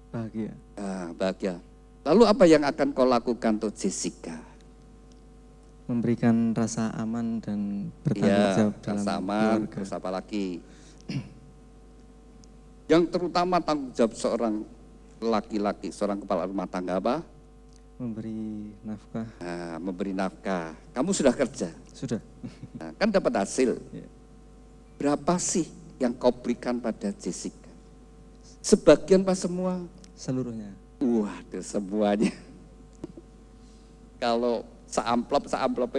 Bahagia. Ah, bahagia. Lalu apa yang akan kau lakukan untuk Jessica? Memberikan rasa aman dan bertanggung jawab dalam rasa aman, keluarga. terus apa lagi? Yang terutama tanggung jawab seorang laki-laki, seorang kepala rumah tangga apa? Memberi nafkah. Nah, memberi nafkah. Kamu sudah kerja? Sudah. Nah, kan dapat hasil. Ya. Berapa sih yang kau berikan pada Jessica? Sebagian pas semua? Seluruhnya. Waduh, semuanya. Kalau seamplop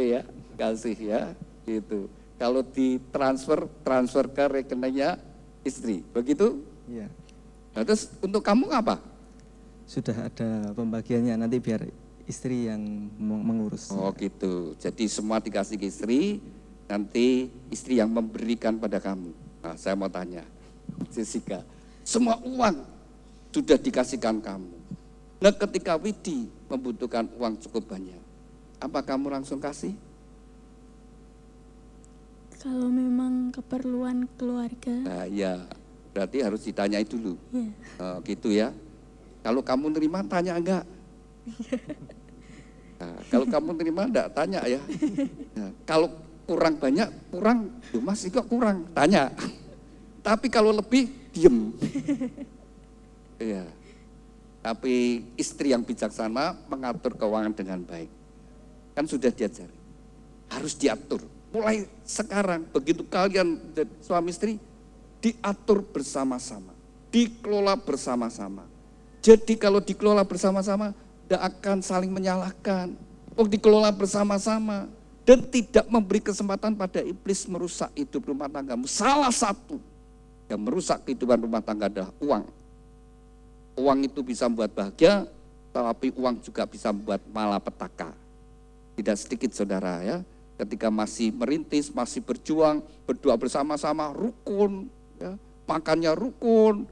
ya, kasih ya, gitu. Kalau transfer ke rekeningnya istri, begitu? Iya. Nah, terus untuk kamu apa? Sudah ada pembagiannya, nanti biar istri yang mengurus. Oh gitu, jadi semua dikasih ke istri, nanti istri yang memberikan pada kamu. Nah saya mau tanya, Jessica, semua uang sudah dikasihkan kamu. Nah ketika Widi membutuhkan uang cukup banyak, apa kamu langsung kasih? Kalau memang keperluan keluarga, Nah ya, berarti harus ditanyai dulu. ya. Gitu ya. Kalau kamu nerima, tanya enggak? Nah, kalau kamu terima enggak, tanya ya. Nah, kalau kurang banyak, kurang, mas kok kurang, tanya. Tapi kalau lebih, diem. Iya. Tapi istri yang bijaksana mengatur keuangan dengan baik. Kan sudah diajari. Harus diatur. Mulai sekarang, begitu kalian suami istri, diatur bersama-sama. Dikelola bersama-sama. Jadi kalau dikelola bersama-sama, tidak akan saling menyalahkan. Dikelola bersama-sama. Dan tidak memberi kesempatan pada iblis merusak hidup rumah tanggamu. Salah satu yang merusak kehidupan rumah tangga adalah uang. Uang itu bisa membuat bahagia, tapi uang juga bisa membuat malapetaka. Tidak sedikit saudara ya, ketika masih merintis, masih berjuang, berdoa bersama-sama, rukun, ya, makannya rukun,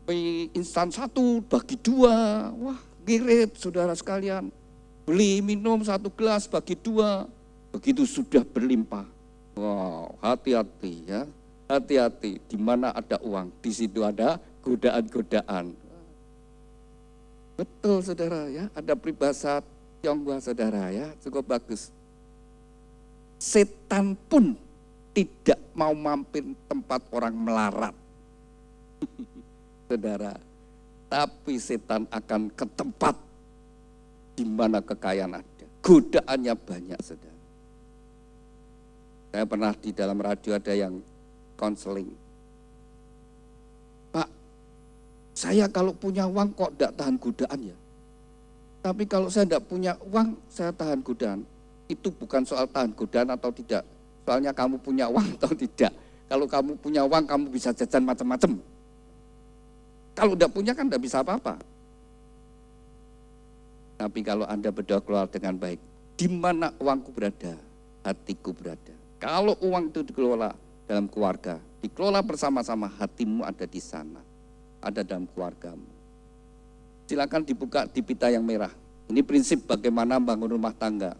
mie instan 1 bagi 2, wah ngirit saudara sekalian, beli minum 1 gelas bagi 2, begitu sudah berlimpah. Wow, hati-hati ya, hati-hati, di mana ada uang, di situ ada godaan-godaan. Betul saudara ya, ada peribahasa Tionghoa saudara ya, cukup bagus. Setan pun tidak mau mampir tempat orang melarat. Saudara, tapi setan akan ke tempat di mana kekayaan ada. Godaannya banyak, saudara. Saya pernah di dalam radio ada yang konseling. Pak, saya kalau punya uang kok tidak tahan godaan ya? Tapi kalau saya tidak punya uang, saya tahan godaan. Itu bukan soal tahan godaan atau tidak. Soalnya kamu punya uang atau tidak. Kalau kamu punya uang, kamu bisa jajan macam-macam. Kalau tidak punya kan tidak bisa apa-apa. Tapi kalau Anda berdoa keluar dengan baik, di mana uangku berada, hatiku berada. Kalau uang itu dikelola dalam keluarga, dikelola bersama-sama, hatimu ada di sana, ada dalam keluargamu. Silakan dibuka di pita yang merah. Ini prinsip bagaimana membangun rumah tangga.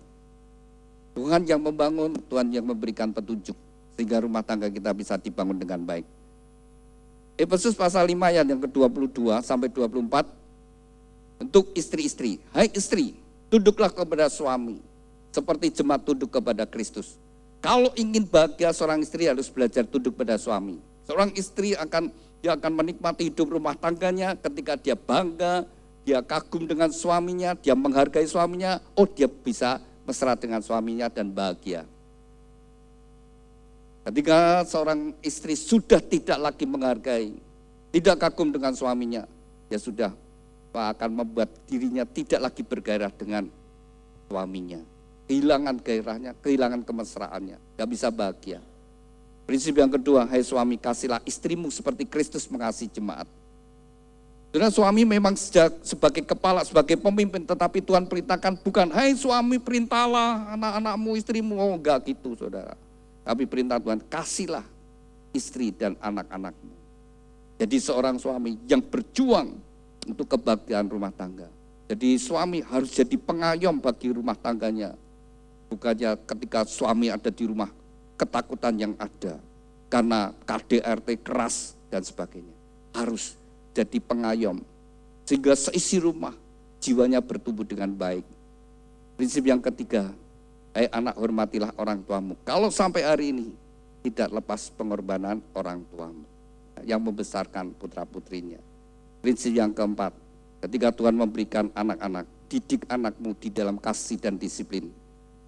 Tuhan yang membangun, Tuhan yang memberikan petunjuk, sehingga rumah tangga kita bisa dibangun dengan baik. Efesus pasal 5 ayat yang ke-22 sampai 24, untuk istri-istri. Hai istri, tunduklah kepada suami, seperti jemaat tunduk kepada Kristus. Kalau ingin bahagia, seorang istri harus belajar tunduk pada suami. Seorang istri akan menikmati hidup rumah tangganya ketika dia bangga, dia kagum dengan suaminya, dia menghargai suaminya, dia bisa mesra dengan suaminya dan bahagia. Ketika seorang istri sudah tidak lagi menghargai, tidak kagum dengan suaminya, ya sudah akan membuat dirinya tidak lagi bergairah dengan suaminya. Kehilangan gairahnya, kehilangan kemesraannya, gak bisa bahagia. Prinsip yang kedua, hai suami, kasihlah istrimu seperti Kristus mengasihi jemaat. Karena suami memang sebagai kepala, sebagai pemimpin, tetapi Tuhan perintahkan bukan, hai suami perintahlah anak-anakmu, istrimu, enggak gitu saudara. Tapi perintah Tuhan, kasihlah istri dan anak-anakmu. Jadi seorang suami yang berjuang untuk kebahagiaan rumah tangga. Jadi suami harus jadi pengayom bagi rumah tangganya. Bukannya ketika suami ada di rumah, ketakutan yang ada. Karena KDRT keras dan sebagainya. Harus jadi pengayom. Sehingga seisi rumah, jiwanya bertumbuh dengan baik. Prinsip yang ketiga, hai anak, hormatilah orang tuamu. Kalau sampai hari ini tidak lepas pengorbanan orang tuamu yang membesarkan putra-putrinya. Prinsip yang keempat, ketika Tuhan memberikan anak-anak, didik anakmu di dalam kasih dan disiplin.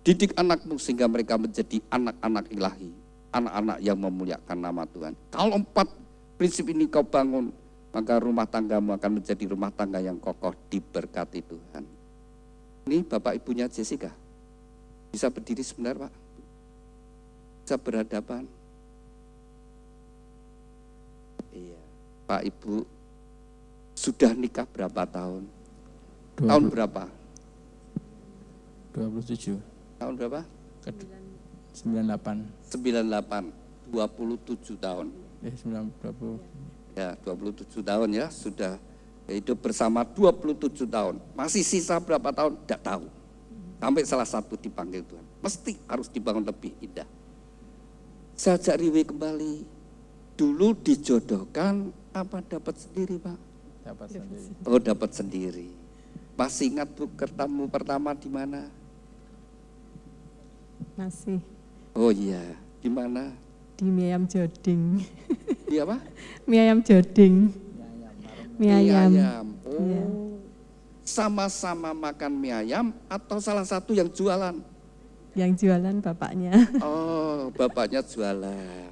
Didik anakmu sehingga mereka menjadi anak-anak ilahi, anak-anak yang memuliakan nama Tuhan. Kalau 4 prinsip ini kau bangun, maka rumah tanggamu akan menjadi rumah tangga yang kokoh diberkati Tuhan. Ini Bapak Ibunya Jessica. Bisa berdiri sebentar Pak? bisa berhadapan. Iya, Pak Ibu sudah nikah berapa tahun? Tahun berapa? 27. Tahun berapa? 98. 98, 27 tahun. 20. Ya, 27 tahun ya, sudah hidup bersama 27 tahun. Masih sisa berapa tahun? Tidak tahu. Sampai salah satu dipanggil Tuhan. Mesti harus dibangun lebih indah. Saya ajak Riwi kembali. Dulu dijodohkan apa dapat sendiri, Pak? Dapat sendiri. Oh, dapat sendiri. Masih ingat Bu ketemu pertama di mana? Masih Oh iya, di mana? di mie ayam joding. Di apa? Mie ayam joding. Mie ayam. Oh. Iya. Sama-sama makan mie ayam atau salah satu yang jualan? Yang jualan bapaknya. Oh, bapaknya jualan.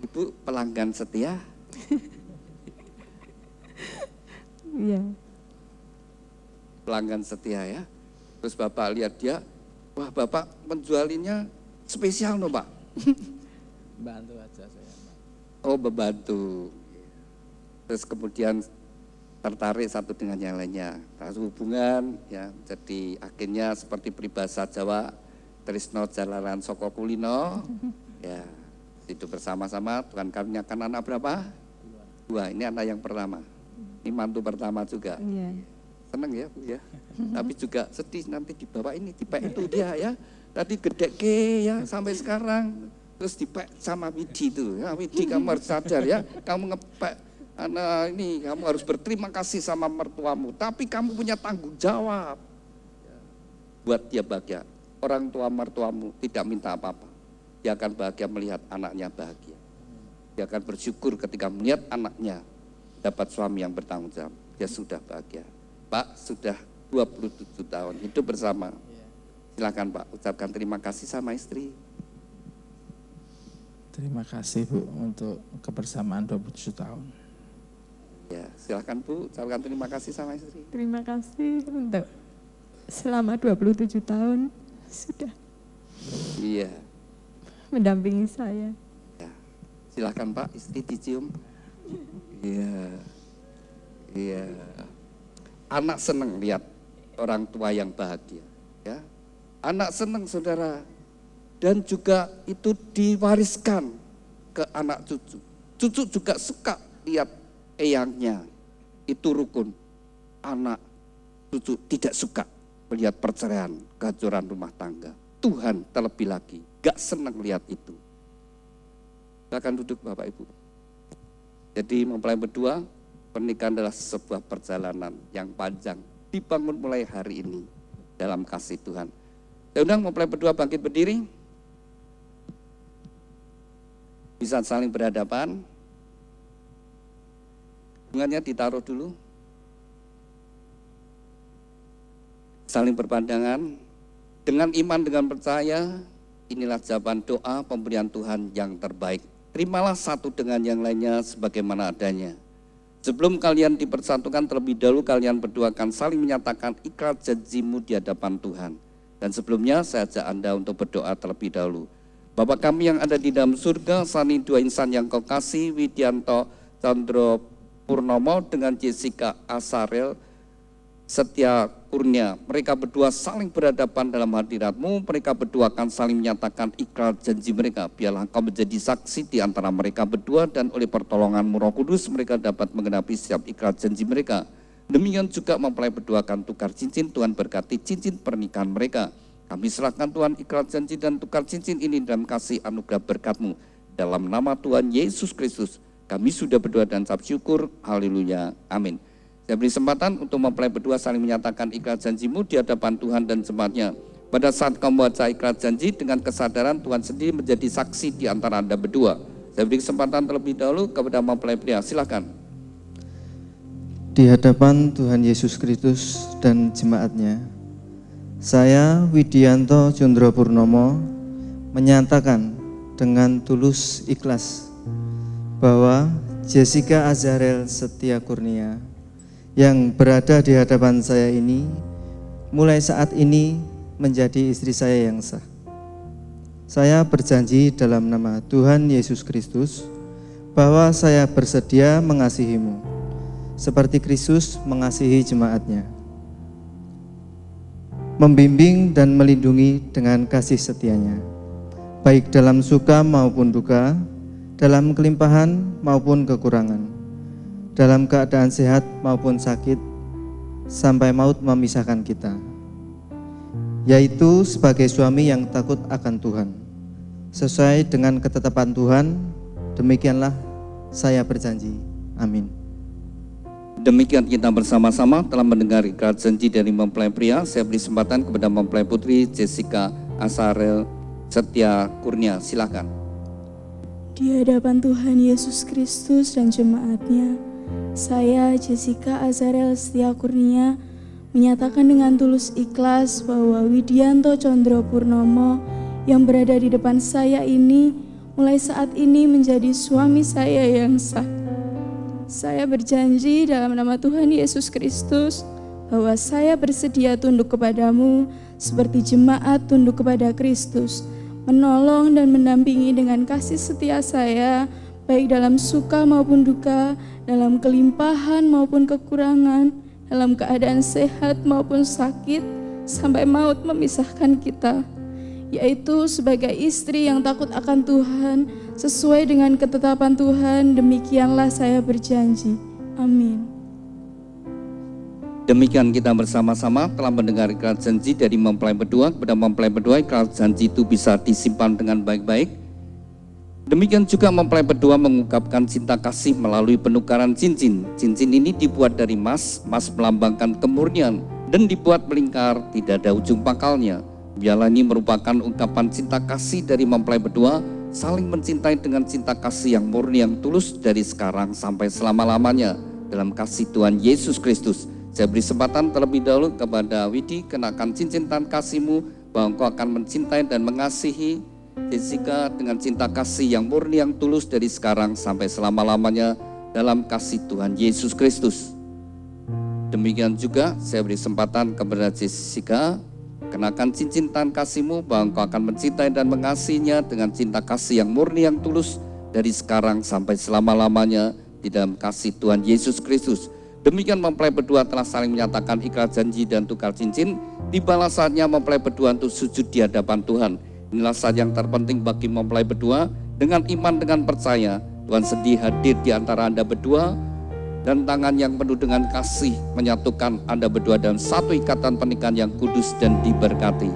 Ibu pelanggan setia? Iya. Pelanggan setia ya. Terus bapak lihat dia, wah bapak menjualinya spesial no Pak. Bantu aja saya, Pak. Oh, membantu. Terus kemudian tertarik satu dengan yang lainnya. Terus hubungan ya, jadi akhirnya seperti peribahasa Jawa, tresno jalaran saka kulino. Ya, hidup bersama-sama. Tuhan karuniakan anak berapa? 2. Ini anak yang pertama. Ini mantu pertama juga. Iya. Seneng ya Bu ya. Tapi juga sedih nanti dibawa ini, dipek itu dia ya. Tadi gede ke ya sampai sekarang. Terus dipek sama Widi itu. Ya Widi kamu harus sadar ya, kamu ngepek anak ini, kamu harus berterima kasih sama mertuamu. Tapi kamu punya tanggung jawab. Buat dia bahagia. Orang tua mertuamu tidak minta apa-apa. Dia akan bahagia melihat anaknya bahagia. Dia akan bersyukur ketika melihat anaknya dapat suami yang bertanggung jawab. Dia sudah bahagia. Pak, sudah 27 tahun hidup bersama. Silakan Pak, ucapkan terima kasih sama istri. Terima kasih Bu untuk kebersamaan 27 tahun. Ya, silakan Bu, ucapkan terima kasih sama istri. Terima kasih untuk selama 27 tahun sudah Iya. mendampingi saya. Ya. Silakan Pak, istri dicium. Iya. Iya. Anak senang lihat orang tua yang bahagia, ya. Anak senang Saudara. Dan juga itu diwariskan ke anak cucu. Cucu juga suka lihat eyangnya. Itu rukun. Anak cucu tidak suka melihat perceraian, kehancuran rumah tangga. Tuhan terlebih lagi gak senang lihat itu. Silakan duduk Bapak Ibu. Jadi mempelai berdua, pernikahan adalah sebuah perjalanan yang panjang. Dibangun mulai hari ini dalam kasih Tuhan. Saya undang mempelai berdua bangkit berdiri. Bisa saling berhadapan. Bungannya ditaruh dulu. Saling berpandangan. Dengan iman, dengan percaya, inilah jawaban doa pemberian Tuhan yang terbaik. Terimalah satu dengan yang lainnya sebagaimana adanya. Sebelum kalian dipersatukan terlebih dahulu, kalian berdua akan saling menyatakan ikrar janjimu di hadapan Tuhan. Dan sebelumnya saya ajak Anda untuk berdoa terlebih dahulu. Bapa kami yang ada di dalam surga, saling dua insan yang kau kasih, Widianto Chandra Purnomo dengan Jessica Asarel Setia Kurnia. Mereka berdua saling berhadapan dalam hadirat-Mu, mereka berdua akan saling menyatakan ikrar janji mereka. Biarlah Engkau menjadi saksi di antara mereka berdua dan oleh pertolongan-Mu Roh Kudus mereka dapat menggenapi setiap ikrar janji mereka. Demikian juga mempelai berdua akan tukar cincin, Tuhan berkati cincin pernikahan mereka. Kami serahkan Tuhan ikrar janji dan tukar cincin ini dalam kasih anugerah berkat-Mu. Dalam nama Tuhan Yesus Kristus, kami sudah berdoa dan ucap syukur. Haleluya. Amin. Saya beri kesempatan untuk mempelai berdua saling menyatakan ikrar janji-Mu di hadapan Tuhan dan jemaat-Nya. Pada saat kamu membaca ikrar janji dengan kesadaran Tuhan sendiri menjadi saksi di antara Anda berdua. Saya beri kesempatan terlebih dahulu kepada mempelai pria. Silakan. Di hadapan Tuhan Yesus Kristus dan jemaat-Nya, saya Widianto Chandra Purnomo menyatakan dengan tulus ikhlas bahwa Jessica Azarel Setia Kurnia yang berada di hadapan saya ini mulai saat ini menjadi istri saya yang sah. Saya berjanji dalam nama Tuhan Yesus Kristus bahwa saya bersedia mengasihimu, seperti Kristus mengasihi jemaat-Nya, membimbing dan melindungi dengan kasih setia-Nya, baik dalam suka maupun duka, dalam kelimpahan maupun kekurangan, dalam keadaan sehat maupun sakit, sampai maut memisahkan kita, yaitu sebagai suami yang takut akan Tuhan. Sesuai dengan ketetapan Tuhan, demikianlah saya berjanji. Amin. Demikian kita bersama-sama telah mendengar ikat janji dari mempelai pria. Saya beri kesempatan kepada mempelai putri Jessica Azarel Setia Kurnia. Silakan. Di hadapan Tuhan Yesus Kristus dan jemaat-Nya, saya, Jessica Azarel Setia Kurnia, menyatakan dengan tulus ikhlas bahwa Widianto Condro Purnomo yang berada di depan saya ini mulai saat ini menjadi suami saya yang sah. Saya berjanji dalam nama Tuhan Yesus Kristus bahwa saya bersedia tunduk kepadamu seperti jemaat tunduk kepada Kristus, menolong dan mendampingi dengan kasih setia saya, baik dalam suka maupun duka, dalam kelimpahan maupun kekurangan, dalam keadaan sehat maupun sakit, sampai maut memisahkan kita, yaitu sebagai istri yang takut akan Tuhan, sesuai dengan ketetapan Tuhan. Demikianlah saya berjanji. Amin. Demikian kita bersama-sama telah mendengar ikat janji dari mempelai berdua kepada mempelai berdua. Ikat janji itu bisa disimpan dengan baik-baik. Demikian juga mempelai berdua mengungkapkan cinta kasih melalui penukaran cincin. Cincin ini dibuat dari emas melambangkan kemurnian dan dibuat melingkar, tidak ada ujung pangkalnya. Biarlah ini merupakan ungkapan cinta kasih dari mempelai berdua, saling mencintai dengan cinta kasih yang murni, yang tulus dari sekarang sampai selama-lamanya dalam kasih Tuhan Yesus Kristus. Saya beri kesempatan terlebih dahulu kepada Widi, kenakan cincin tangan kasih-Mu bahwa Engkau akan mencintai dan mengasihi Jessica dengan cinta kasih yang murni, yang tulus dari sekarang sampai selama-lamanya dalam kasih Tuhan Yesus Kristus. Demikian juga saya beri kesempatan kepada Jessica, kenakan cincin tangan kasih-Mu bahwa Engkau akan mencintai dan mengasihinya dengan cinta kasih yang murni, yang tulus dari sekarang sampai selama-lamanya di dalam kasih Tuhan Yesus Kristus. Demikian mempelai berdua telah saling menyatakan ikrar janji dan tukar cincin. Tibalah saatnya mempelai berdua untuk sujud di hadapan Tuhan. Inilah saat yang terpenting bagi mempelai berdua. Dengan iman, dengan percaya, Tuhan sedih hadir di antara Anda berdua, dan tangan yang penuh dengan kasih menyatukan Anda berdua dalam satu ikatan pernikahan yang kudus dan diberkati.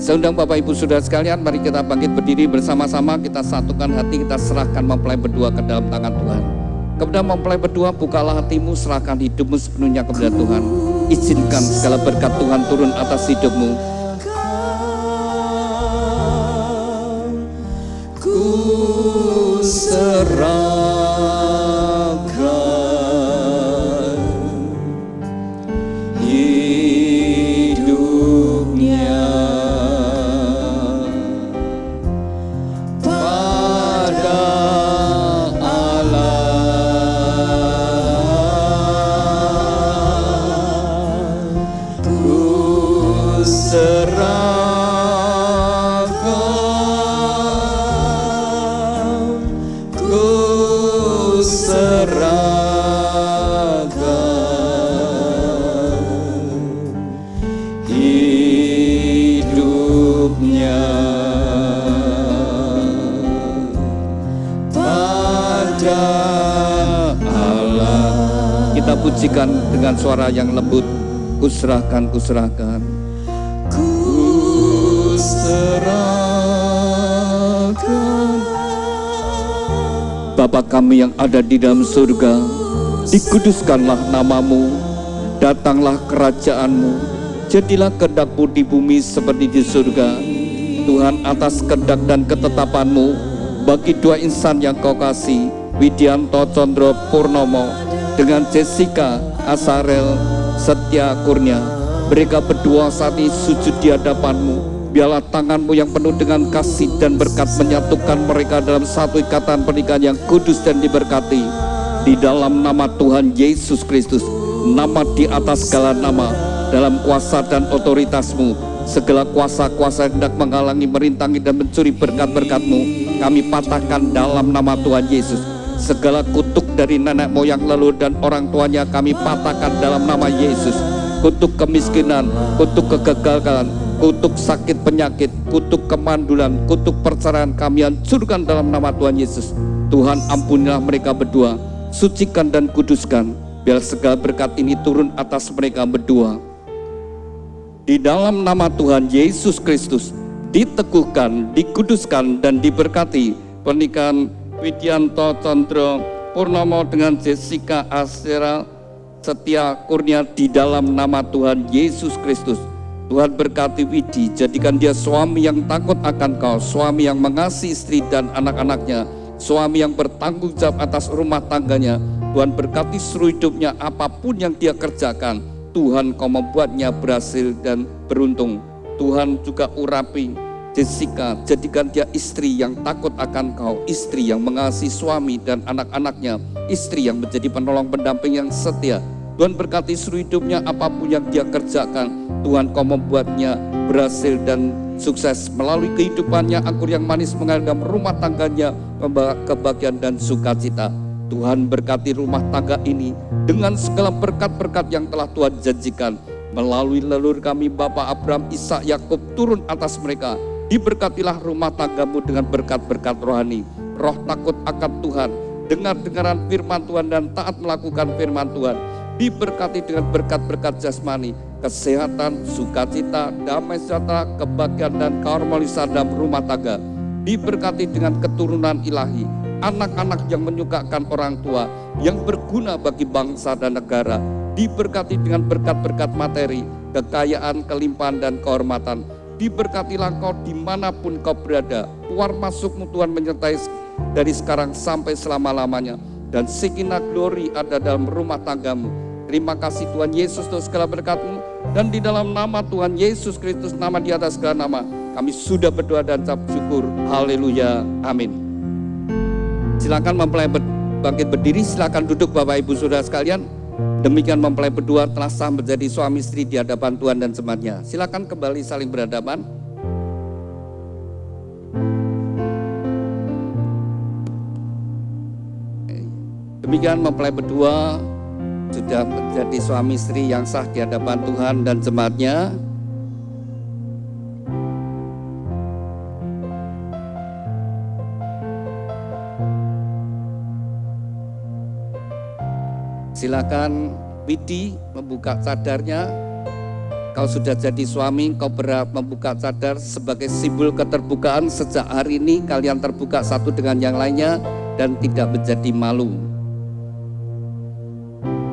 Saya undang Bapak Ibu Saudara sekalian, mari kita bangkit berdiri bersama-sama, kita satukan hati, kita serahkan mempelai berdua ke dalam tangan Tuhan. Kepada mempelai berdua, bukalah hatimu, serahkan hidupmu sepenuhnya kepada Tuhan. Izinkan segala berkat Tuhan turun atas hidupmu. Ku serahkan hidupnya pada Allah. Ku serahkan, ku serahkan hidupnya pada Allah. Kita pujikan dengan suara yang lembut. Ku serahkan, ku serahkan. Ku serahkan. Bapa kami yang ada di dalam surga, dikuduskanlah namamu, datanglah kerajaanmu, jadilah kehendak-Mu di bumi seperti di surga. Tuhan, atas kehendak dan ketetapan-Mu, bagi dua insan yang Kau kasih, Widianto Condro Purnomo dengan Jessica Azarel Setia Kurnia, mereka berdua saat ini sujud di hadapan-Mu. Biarlah tangan-Mu yang penuh dengan kasih dan berkat menyatukan mereka dalam satu ikatan pernikahan yang kudus dan diberkati. di dalam nama Tuhan Yesus Kristus, nama di atas segala nama, dalam kuasa dan otoritas-Mu, segala kuasa-kuasa yang hendak menghalangi, merintangi dan mencuri berkat-berkat-Mu, kami patahkan dalam nama Tuhan Yesus. Segala kutuk dari nenek moyang leluhur dan orang tuanya kami patahkan dalam nama Yesus. Kutuk kemiskinan, kutuk kegagalan, kutuk sakit penyakit, kutuk kemandulan, kutuk perceraian kami hancurkan dalam nama Tuhan Yesus. Tuhan, ampunilah mereka berdua, sucikan dan kuduskan, biar segala berkat ini turun atas mereka berdua. Di dalam nama Tuhan Yesus Kristus, diteguhkan, dikuduskan dan diberkati pernikahan Widianto Chandra Purnomo dengan Jessica Asera Setia Kurnia di dalam nama Tuhan Yesus Kristus. Tuhan berkati Widi, jadikan dia suami yang takut akan Kau, suami yang mengasihi istri dan anak-anaknya, suami yang bertanggung jawab atas rumah tangganya. Tuhan berkati seluruh hidupnya, apapun yang dia kerjakan, Tuhan Kau membuatnya berhasil dan beruntung. Tuhan juga urapi Jessica, jadikan dia istri yang takut akan Kau, istri yang mengasihi suami dan anak-anaknya, istri yang menjadi penolong pendamping yang setia. Tuhan berkati seluruh hidupnya, apapun yang dia kerjakan, Tuhan Kau membuatnya berhasil dan sukses. Melalui kehidupannya, anggur yang manis mengalir dalam rumah tangganya, membawa kebahagiaan dan sukacita. Tuhan berkati rumah tangga ini dengan segala berkat-berkat yang telah Tuhan janjikan. Melalui leluhur kami Bapak Abraham, Ishak, Yakub, turun atas mereka. Diberkatilah rumah tanggamu dengan berkat-berkat rohani, roh takut akan Tuhan, dengar-dengaran firman Tuhan dan taat melakukan firman Tuhan. Diberkati dengan berkat-berkat jasmani, kesehatan, sukacita, damai sejahtera, kebahagiaan dan keharmonisan dalam rumah tangga. Diberkati dengan keturunan ilahi, anak-anak yang menyukakan orang tua, yang berguna bagi bangsa dan negara. Diberkati dengan berkat-berkat materi, kekayaan, kelimpahan dan kehormatan. Diberkatilah Kau dimanapun Kau berada. Keluar masuk-Mu Tuhan menyertai dari sekarang sampai selama-lamanya. Dan Shekinah glory ada dalam rumah tanggamu. Terima kasih Tuhan Yesus untuk segala berkat-Mu. Dan di dalam nama Tuhan Yesus Kristus, nama di atas segala nama, kami sudah berdoa dan ucap syukur. Haleluya, amin. Silakan mempelai bangkit berdiri, silakan duduk Bapak Ibu Saudara sekalian. Demikian mempelai berdua telah sah menjadi suami istri di hadapan Tuhan dan jemaatnya. Silakan kembali saling berhadapan. Demikian mempelai berdua sudah menjadi suami istri yang sah di hadapan Tuhan dan jemaatnya. Silakan Widi membuka cadarnya. Kau sudah jadi suami, kau berhak membuka cadar sebagai simbol keterbukaan. Sejak hari ini kalian terbuka satu dengan yang lainnya dan tidak menjadi malu.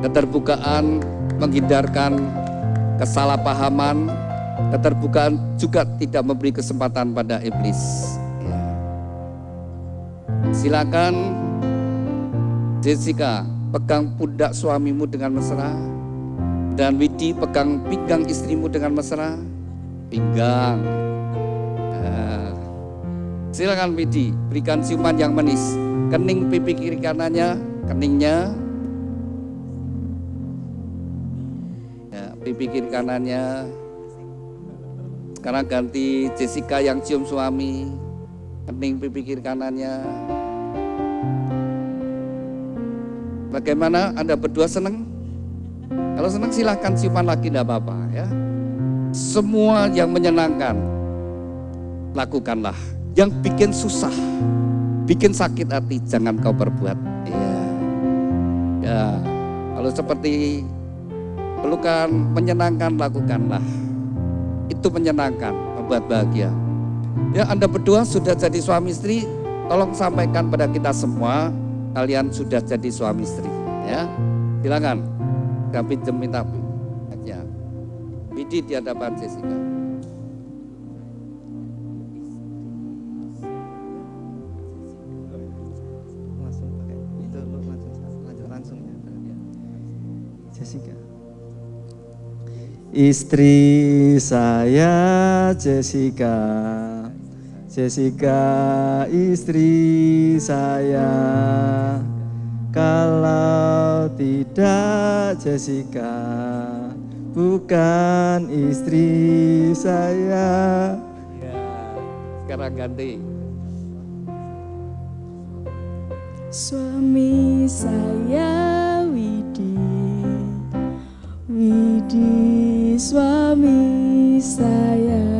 Keterbukaan menghindarkan kesalahpahaman. Keterbukaan juga tidak memberi kesempatan pada iblis. Silakan Jessica, pegang pundak suamimu dengan mesra. Dan Widi, pegang pinggang istrimu dengan mesra. Pinggang. Silakan Widi, berikan ciuman yang manis. Kening pipi kiri kanannya, keningnya. Pipi kiri kanannya. Sekarang ganti Jessica yang cium suami, kening pipi kiri kanannya. Bagaimana, Anda berdua senang? Kalau senang silahkan ciuman lagi, tidak apa-apa ya. Semua yang menyenangkan lakukanlah. Yang bikin susah, bikin sakit hati, jangan kau perbuat. Ya, kalau seperti pelukan menyenangkan, lakukanlah. Itu menyenangkan, membuat bahagia. Ya, Anda berdua sudah jadi suami istri, tolong sampaikan pada kita semua, kalian sudah jadi suami istri. Ya, silakan. Kami minta aja. Widi di hadapan Jessica. Langsung pakai itu, langsung ya. Jessica. Istri saya Jessica, Jessica istri saya, Kalau tidak Jessica bukan istri saya. Ya, sekarang ganti. Suami saya Widi, Widi suami saya.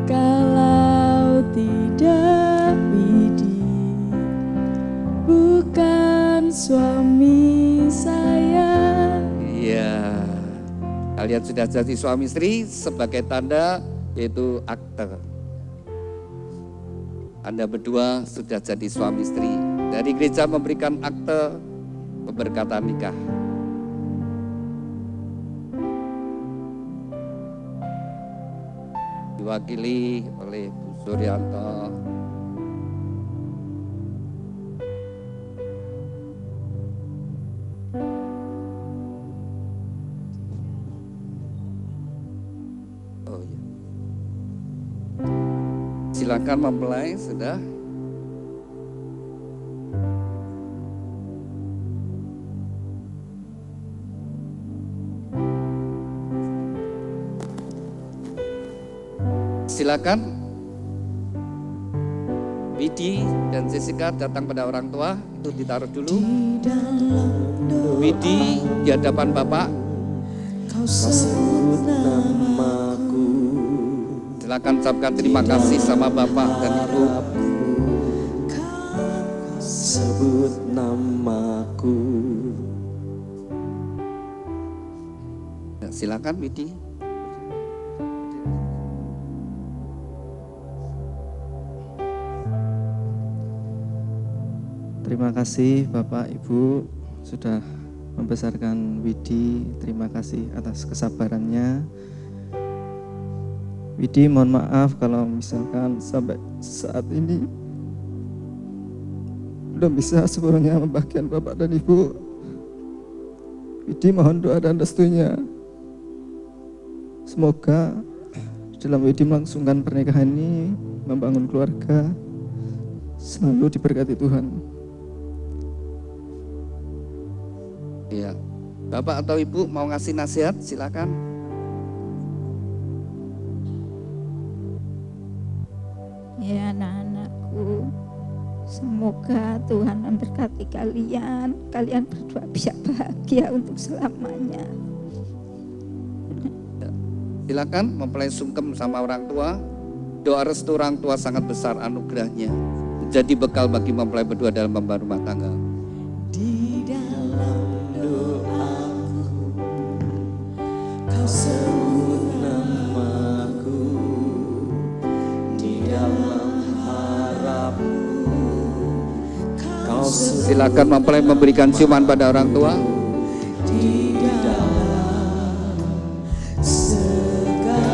Kalau tidak Widi, bukan suami saya. Iya, kalian sudah jadi suami istri sebagai tanda yaitu akte. Anda berdua sudah jadi suami istri. Dari gereja memberikan akte pemberkatan nikah. Diwakili oleh Bu Suryanto. Oh ya. Silakan mempelai sudah. Silakan Widi dan Jessica datang pada orang tua, itu ditaruh dulu. Widi di hadapan Bapak. Kau sebut namaku, Silakan ucapkan terima kasih sama Bapak dan Ibu. sebut namaku. Ya, silakan Widi. Terima kasih Bapak Ibu sudah membesarkan Widi. Terima kasih atas kesabarannya. Widi, mohon maaf kalau misalkan sampai saat ini belum bisa sepenuhnya membahagiakan Bapak dan Ibu. Widi mohon doa dan restunya. Semoga dalam Widi melangsungkan pernikahan ini, membangun keluarga, selalu diberkati Tuhan. Ya, Bapak atau Ibu mau ngasih nasihat, silakan. Ya anak-anakku, semoga Tuhan memberkati kalian. Kalian berdua bisa bahagia untuk selamanya. Silakan mempelai sungkem sama orang tua. Doa restu orang tua sangat besar anugerahnya. Jadi bekal bagi mempelai berdua dalam membangun rumah tangga. Di dalam doaku kau sebut namaku, di dalam harapku kau sebut Silakan mempelai memberikan ciuman pada orang tua. di dalam segala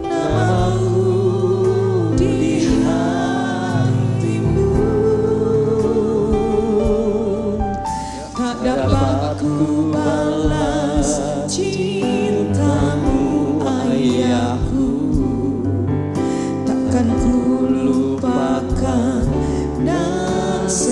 namaku di hatimu tak dapat ku balas cintamu ayahku, takkan ku lupakan nasihatmu.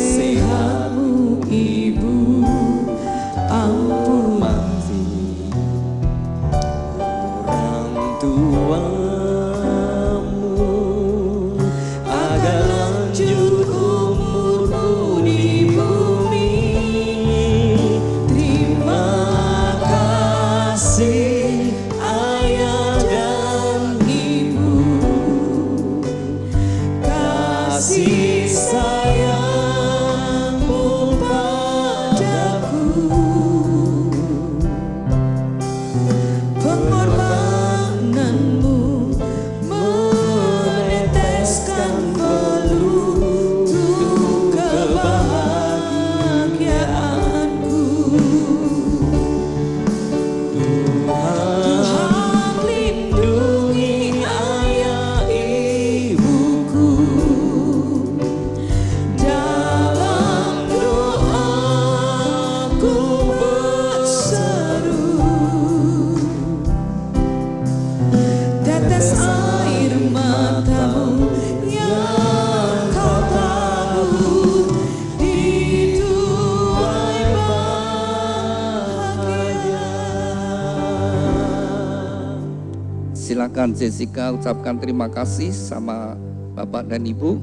Silakan Jessica ucapkan terima kasih sama Bapak dan Ibu.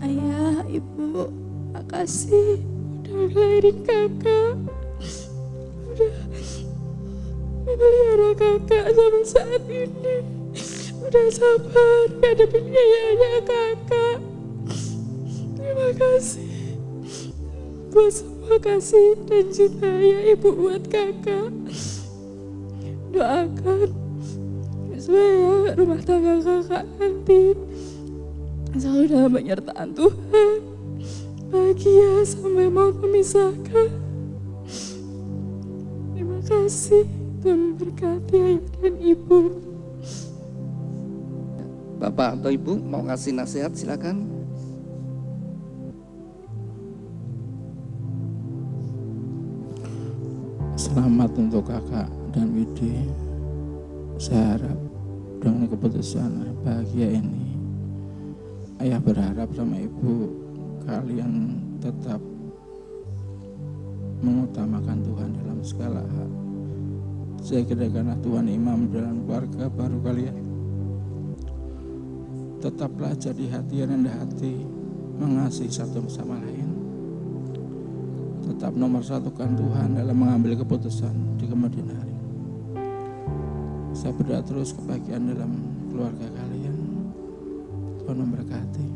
Ayah, Ibu, makasih udah ngelahirin kakak. Udah memelihara kakak sampai saat ini. Udah sabar ngadepin biayanya kakak. Terima kasih buat semua kasih dan cinta ya Ibu buat kakak. Doakan supaya rumah tangga kakak nanti selalu dalam penyertaan Tuhan, bahagia sampai mau memisahkan. Terima kasih, Tuhan memberkati ayah dan ibu. Bapak atau Ibu mau ngasih nasihat, silakan. Selamat untuk kakak dan Widi. Saya harap dengan keputusan bahagia ini, ayah berharap sama ibu kalian tetap mengutamakan Tuhan dalam segala hal. Saya kira karena Tuhan imam dalam keluarga baru kalian tetaplah jadi hati yang rendah hati, mengasihi satu sama lain. Tetap nomor satukan Tuhan dalam mengambil keputusan di kemudian hari. Saya berdoa terus kebahagiaan dalam keluarga kalian. Tuhan memberkati.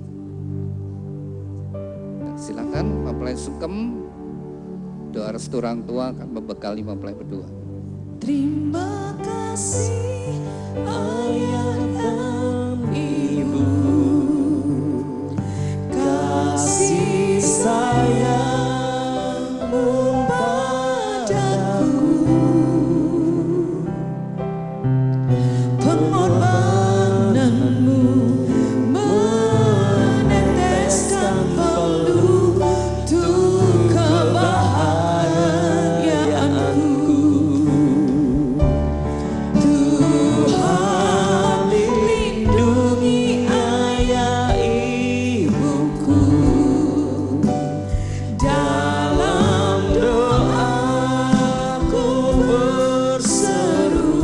Silakan mempelai sungkem, doa restu orang tua akan membekali mempelai berdua. Terima kasih ayah dan ibu, kasih sayangmu padaku, pengorbananmu meneteskan peluh untuk kebahagiaanku. Tuhan lindungi ayah ibuku, dalam doaku berseru,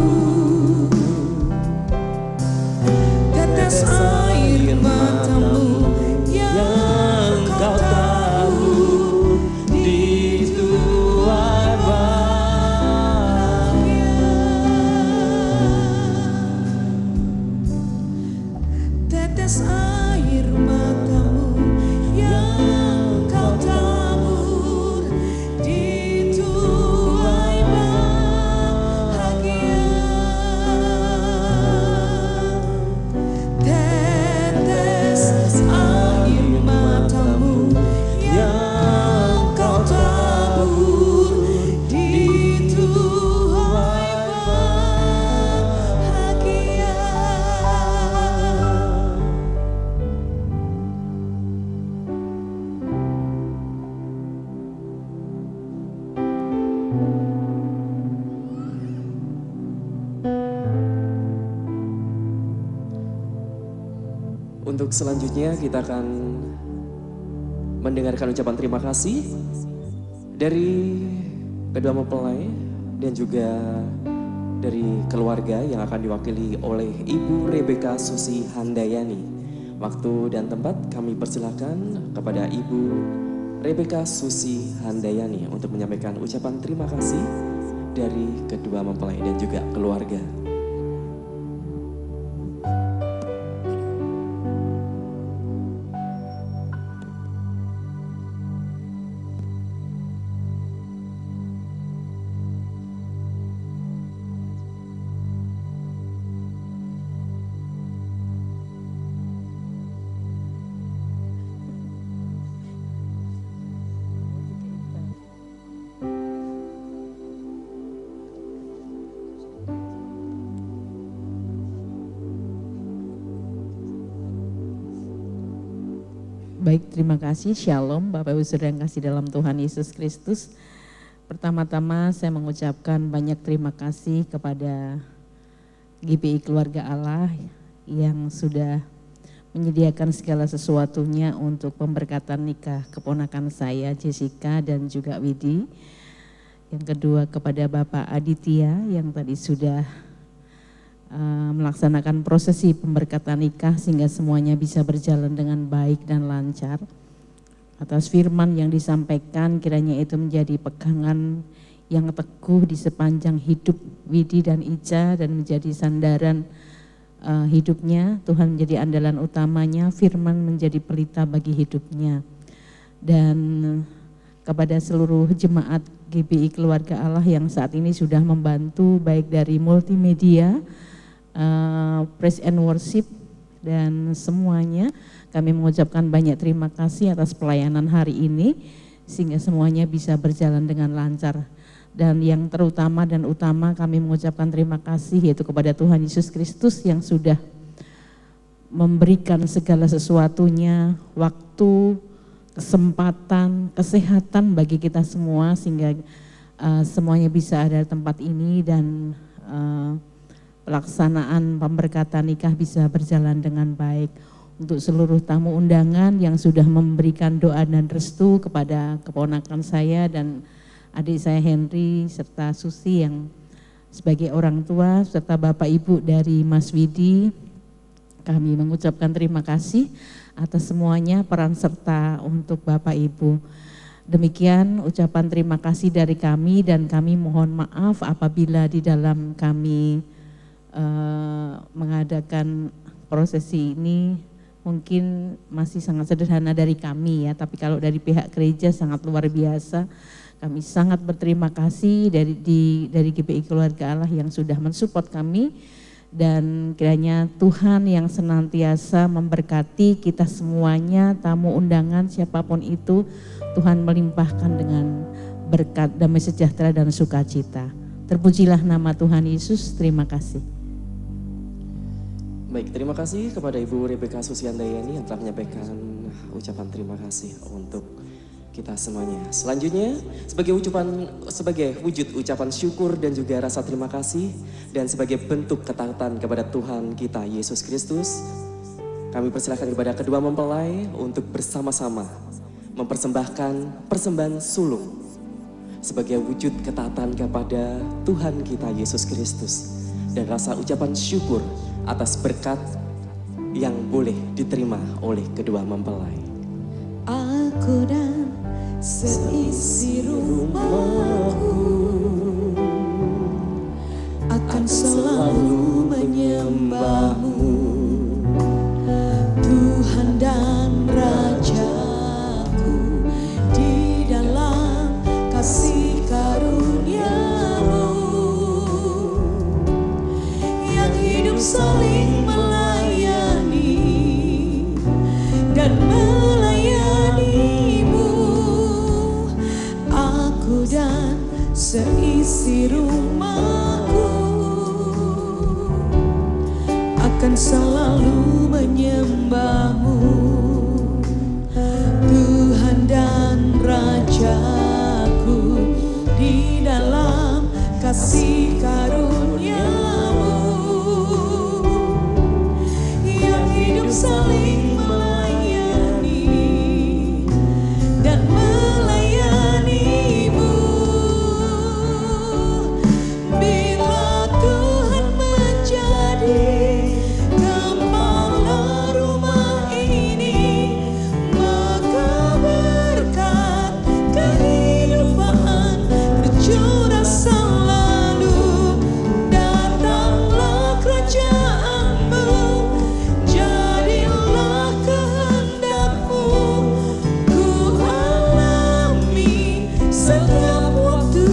tetes air matamu yang kau tabur di tuai bahagia. Tetes air matamu yang kau tabur di tuai bahagia. Tetes air matamu yang kau tabur di tuai bahagia. Untuk selanjutnya kita akan mendengarkan ucapan terima kasih dari kedua mempelai dan juga dari keluarga yang akan diwakili oleh Ibu Rebeka Susi Handayani. Waktu dan tempat kami persilakan kepada Ibu Rebeka Susi Handayani untuk menyampaikan ucapan terima kasih dari kedua mempelai dan juga keluarga. Baik, terima kasih. Shalom, Bapak Ibu Saudara yang kasih dalam Tuhan Yesus Kristus. Pertama-tama saya mengucapkan banyak terima kasih kepada GPI Keluarga Allah yang sudah menyediakan segala sesuatunya untuk pemberkatan nikah keponakan saya, Jessica dan juga Widi. Yang kedua kepada Bapak Aditya yang tadi sudah melaksanakan prosesi pemberkatan nikah sehingga semuanya bisa berjalan dengan baik dan lancar. Atas firman yang disampaikan kiranya itu menjadi pegangan yang teguh di sepanjang hidup Widi dan Ica dan menjadi sandaran hidupnya. Tuhan menjadi andalan utamanya, firman menjadi pelita bagi hidupnya. Dan kepada seluruh jemaat GBI Keluarga Allah yang saat ini sudah membantu baik dari multimedia, praise and worship dan semuanya, kami mengucapkan banyak terima kasih atas pelayanan hari ini sehingga semuanya bisa berjalan dengan lancar. Dan yang terutama dan utama kami mengucapkan terima kasih yaitu kepada Tuhan Yesus Kristus yang sudah memberikan segala sesuatunya, waktu, kesempatan, kesehatan bagi kita semua sehingga semuanya bisa ada di tempat ini dan pelaksanaan pemberkatan nikah bisa berjalan dengan baik. Untuk seluruh tamu undangan yang sudah memberikan doa dan restu kepada keponakan saya dan adik saya Henry serta Susi yang sebagai orang tua serta Bapak Ibu dari Mas Widi, kami mengucapkan terima kasih atas semuanya peran serta untuk Bapak Ibu. Demikian ucapan terima kasih dari kami dan kami mohon maaf apabila di dalam kami mengadakan prosesi ini mungkin masih sangat sederhana dari kami ya, tapi kalau dari pihak gereja sangat luar biasa. Kami sangat berterima kasih dari GBI Keluarga Allah yang sudah mensupport kami dan kiranya Tuhan yang senantiasa memberkati kita semuanya, tamu undangan siapapun itu, Tuhan melimpahkan dengan berkat damai sejahtera dan sukacita. Terpujilah nama Tuhan Yesus, terima kasih. Baik, terima kasih kepada Ibu Rebeka Susiandayani yang telah menyampaikan ucapan terima kasih untuk kita semuanya. Selanjutnya, sebagai wujud ucapan syukur dan juga rasa terima kasih dan sebagai bentuk ketaatan kepada Tuhan kita Yesus Kristus, kami persilahkan kepada kedua mempelai untuk bersama-sama mempersembahkan persembahan sulung sebagai wujud ketaatan kepada Tuhan kita Yesus Kristus dan rasa ucapan syukur atas berkat yang boleh diterima oleh kedua mempelai. Aku dan seisi rumahku akan selalu menyembah-Mu, Tuhan dan Rajaku, di dalam kasih karunia-Mu yang hidup saling melayani dan melayani-Mu. Aku dan seisi rumahku akan selalu menyembah-Mu, Tuhan dan Rajaku, di dalam kasih karunia-Mu yang hidup saling melayani dan melayani-Mu. Bila Tuhan menjadi kepala rumah ini, maka berkat kehidupan tercurah selalu. Datanglah kerajaan-Mu, jadilah kehendak-Mu, ku alami setiap waktu.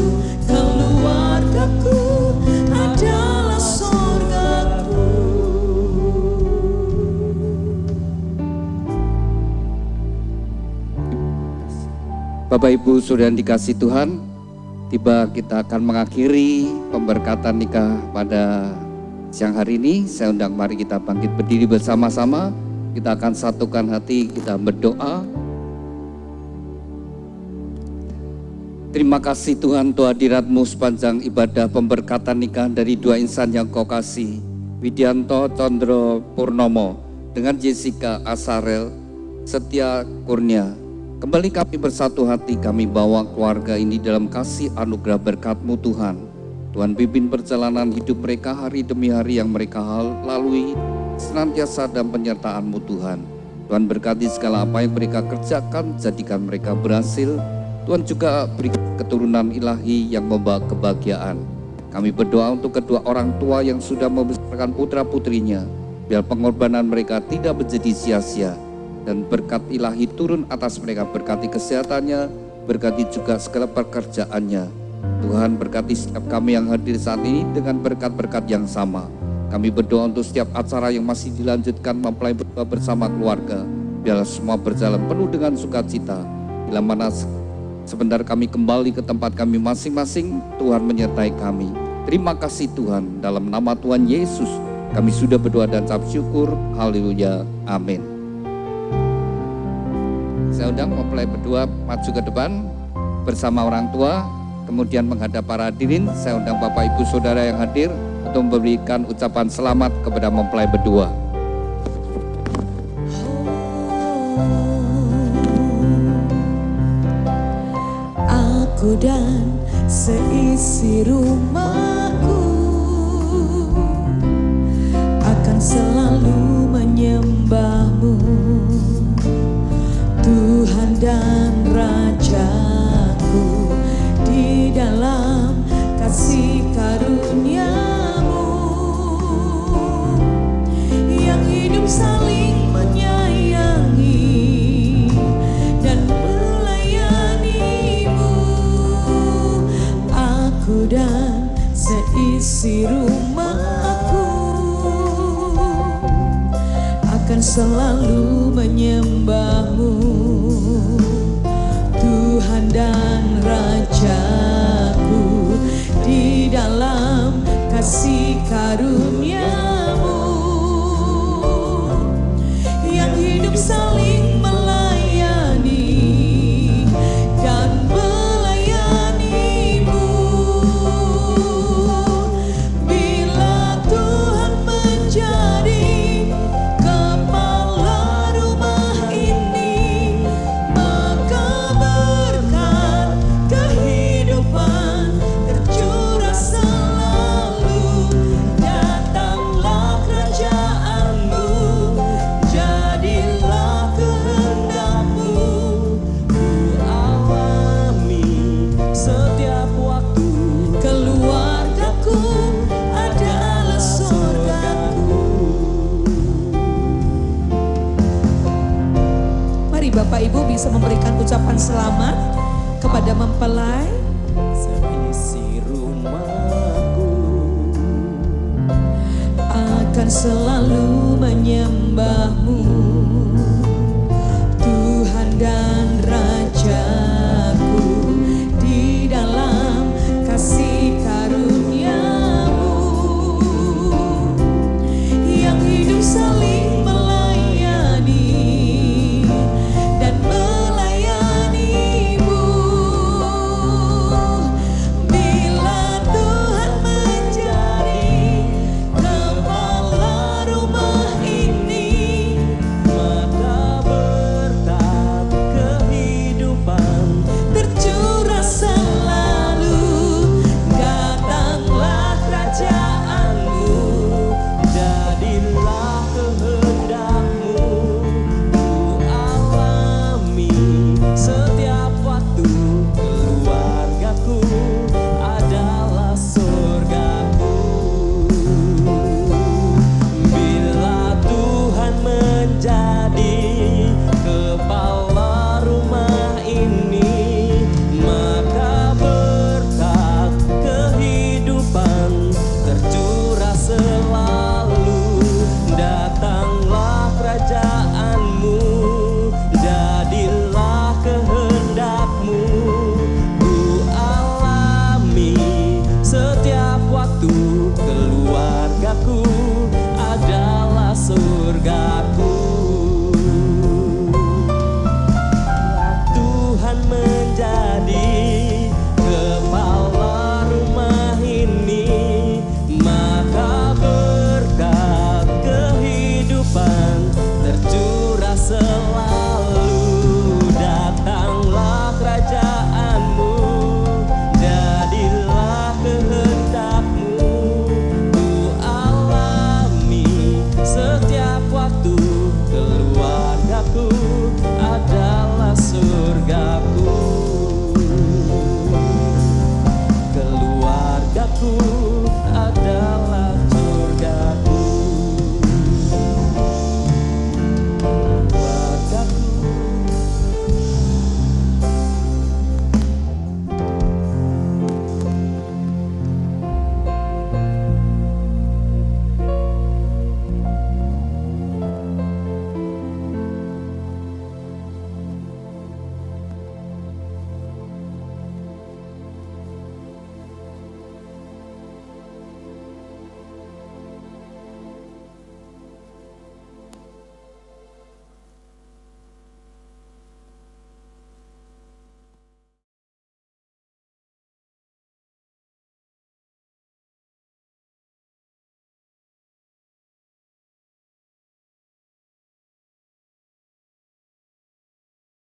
Keluargaku adalah sorgaku. Bapak Ibu Saudara yang dikasihi Tuhan, tiba kita akan mengakhiri pemberkatan nikah pada siang hari ini. Saya undang mari kita bangkit berdiri bersama-sama. Kita akan satukan hati, kita berdoa. Terima kasih Tuhan untuk hadirat-Mu sepanjang ibadah pemberkatan nikah dari dua insan yang Kau kasih, Widianto Condro Purnomo dengan Jessica Azarel Setia Kurnia. Kembali kami bersatu hati, kami bawa keluarga ini dalam kasih anugerah berkat-Mu Tuhan. Tuhan pimpin perjalanan hidup mereka hari demi hari yang mereka lalui senantiasa dalam penyertaan-Mu Tuhan. Tuhan berkati segala apa yang mereka kerjakan, jadikan mereka berhasil. Tuhan juga beri keturunan ilahi yang membawa kebahagiaan. Kami berdoa untuk kedua orang tua yang sudah membesarkan putra-putrinya, biar pengorbanan mereka tidak menjadi sia-sia, dan berkat ilahi turun atas mereka, berkati kesehatannya, berkati juga segala pekerjaannya. Tuhan berkati setiap kami yang hadir saat ini dengan berkat-berkat yang sama. Kami berdoa untuk setiap acara yang masih dilanjutkan mempelai berdua bersama keluarga, biarlah semua berjalan penuh dengan sukacita. Bila mana sebentar kami kembali ke tempat kami masing-masing, Tuhan menyertai kami. Terima kasih Tuhan, dalam nama Tuhan Yesus kami sudah berdoa dan ucap syukur. Haleluya, amin. Saya undang mempelai berdua maju ke depan bersama orang tua, kemudian menghadap para hadirin. Saya undang Bapak Ibu Saudara yang hadir untuk memberikan ucapan selamat kepada mempelai berdua. Aku dan seisi rumahku akan selalu menyembah-Mu, Tuhan dan Rajaku, di dalam kasih karunia-Mu yang hidup saling menyayangi dan melayani-Mu. Aku dan seisi rumahku akan selalu menyembah-Mu, Tuhan dan Rajaku, di dalam kasih karunia-Mu yang hidup saling melayani dan melayani-Mu. Bila Tuhan menjadi kepala rumah ini, maka berkat kehidupan tercurah selalu. Datanglah kerajaan-Mu, jadilah kehendak-Mu. Ku alami setiap waktu, keluargaku adalah surgaku. Mari Bapak Ibu bisa memberikan ucapan selamat kepada mempelai. Seisi rumahku Akan selalu menyembah-Mu,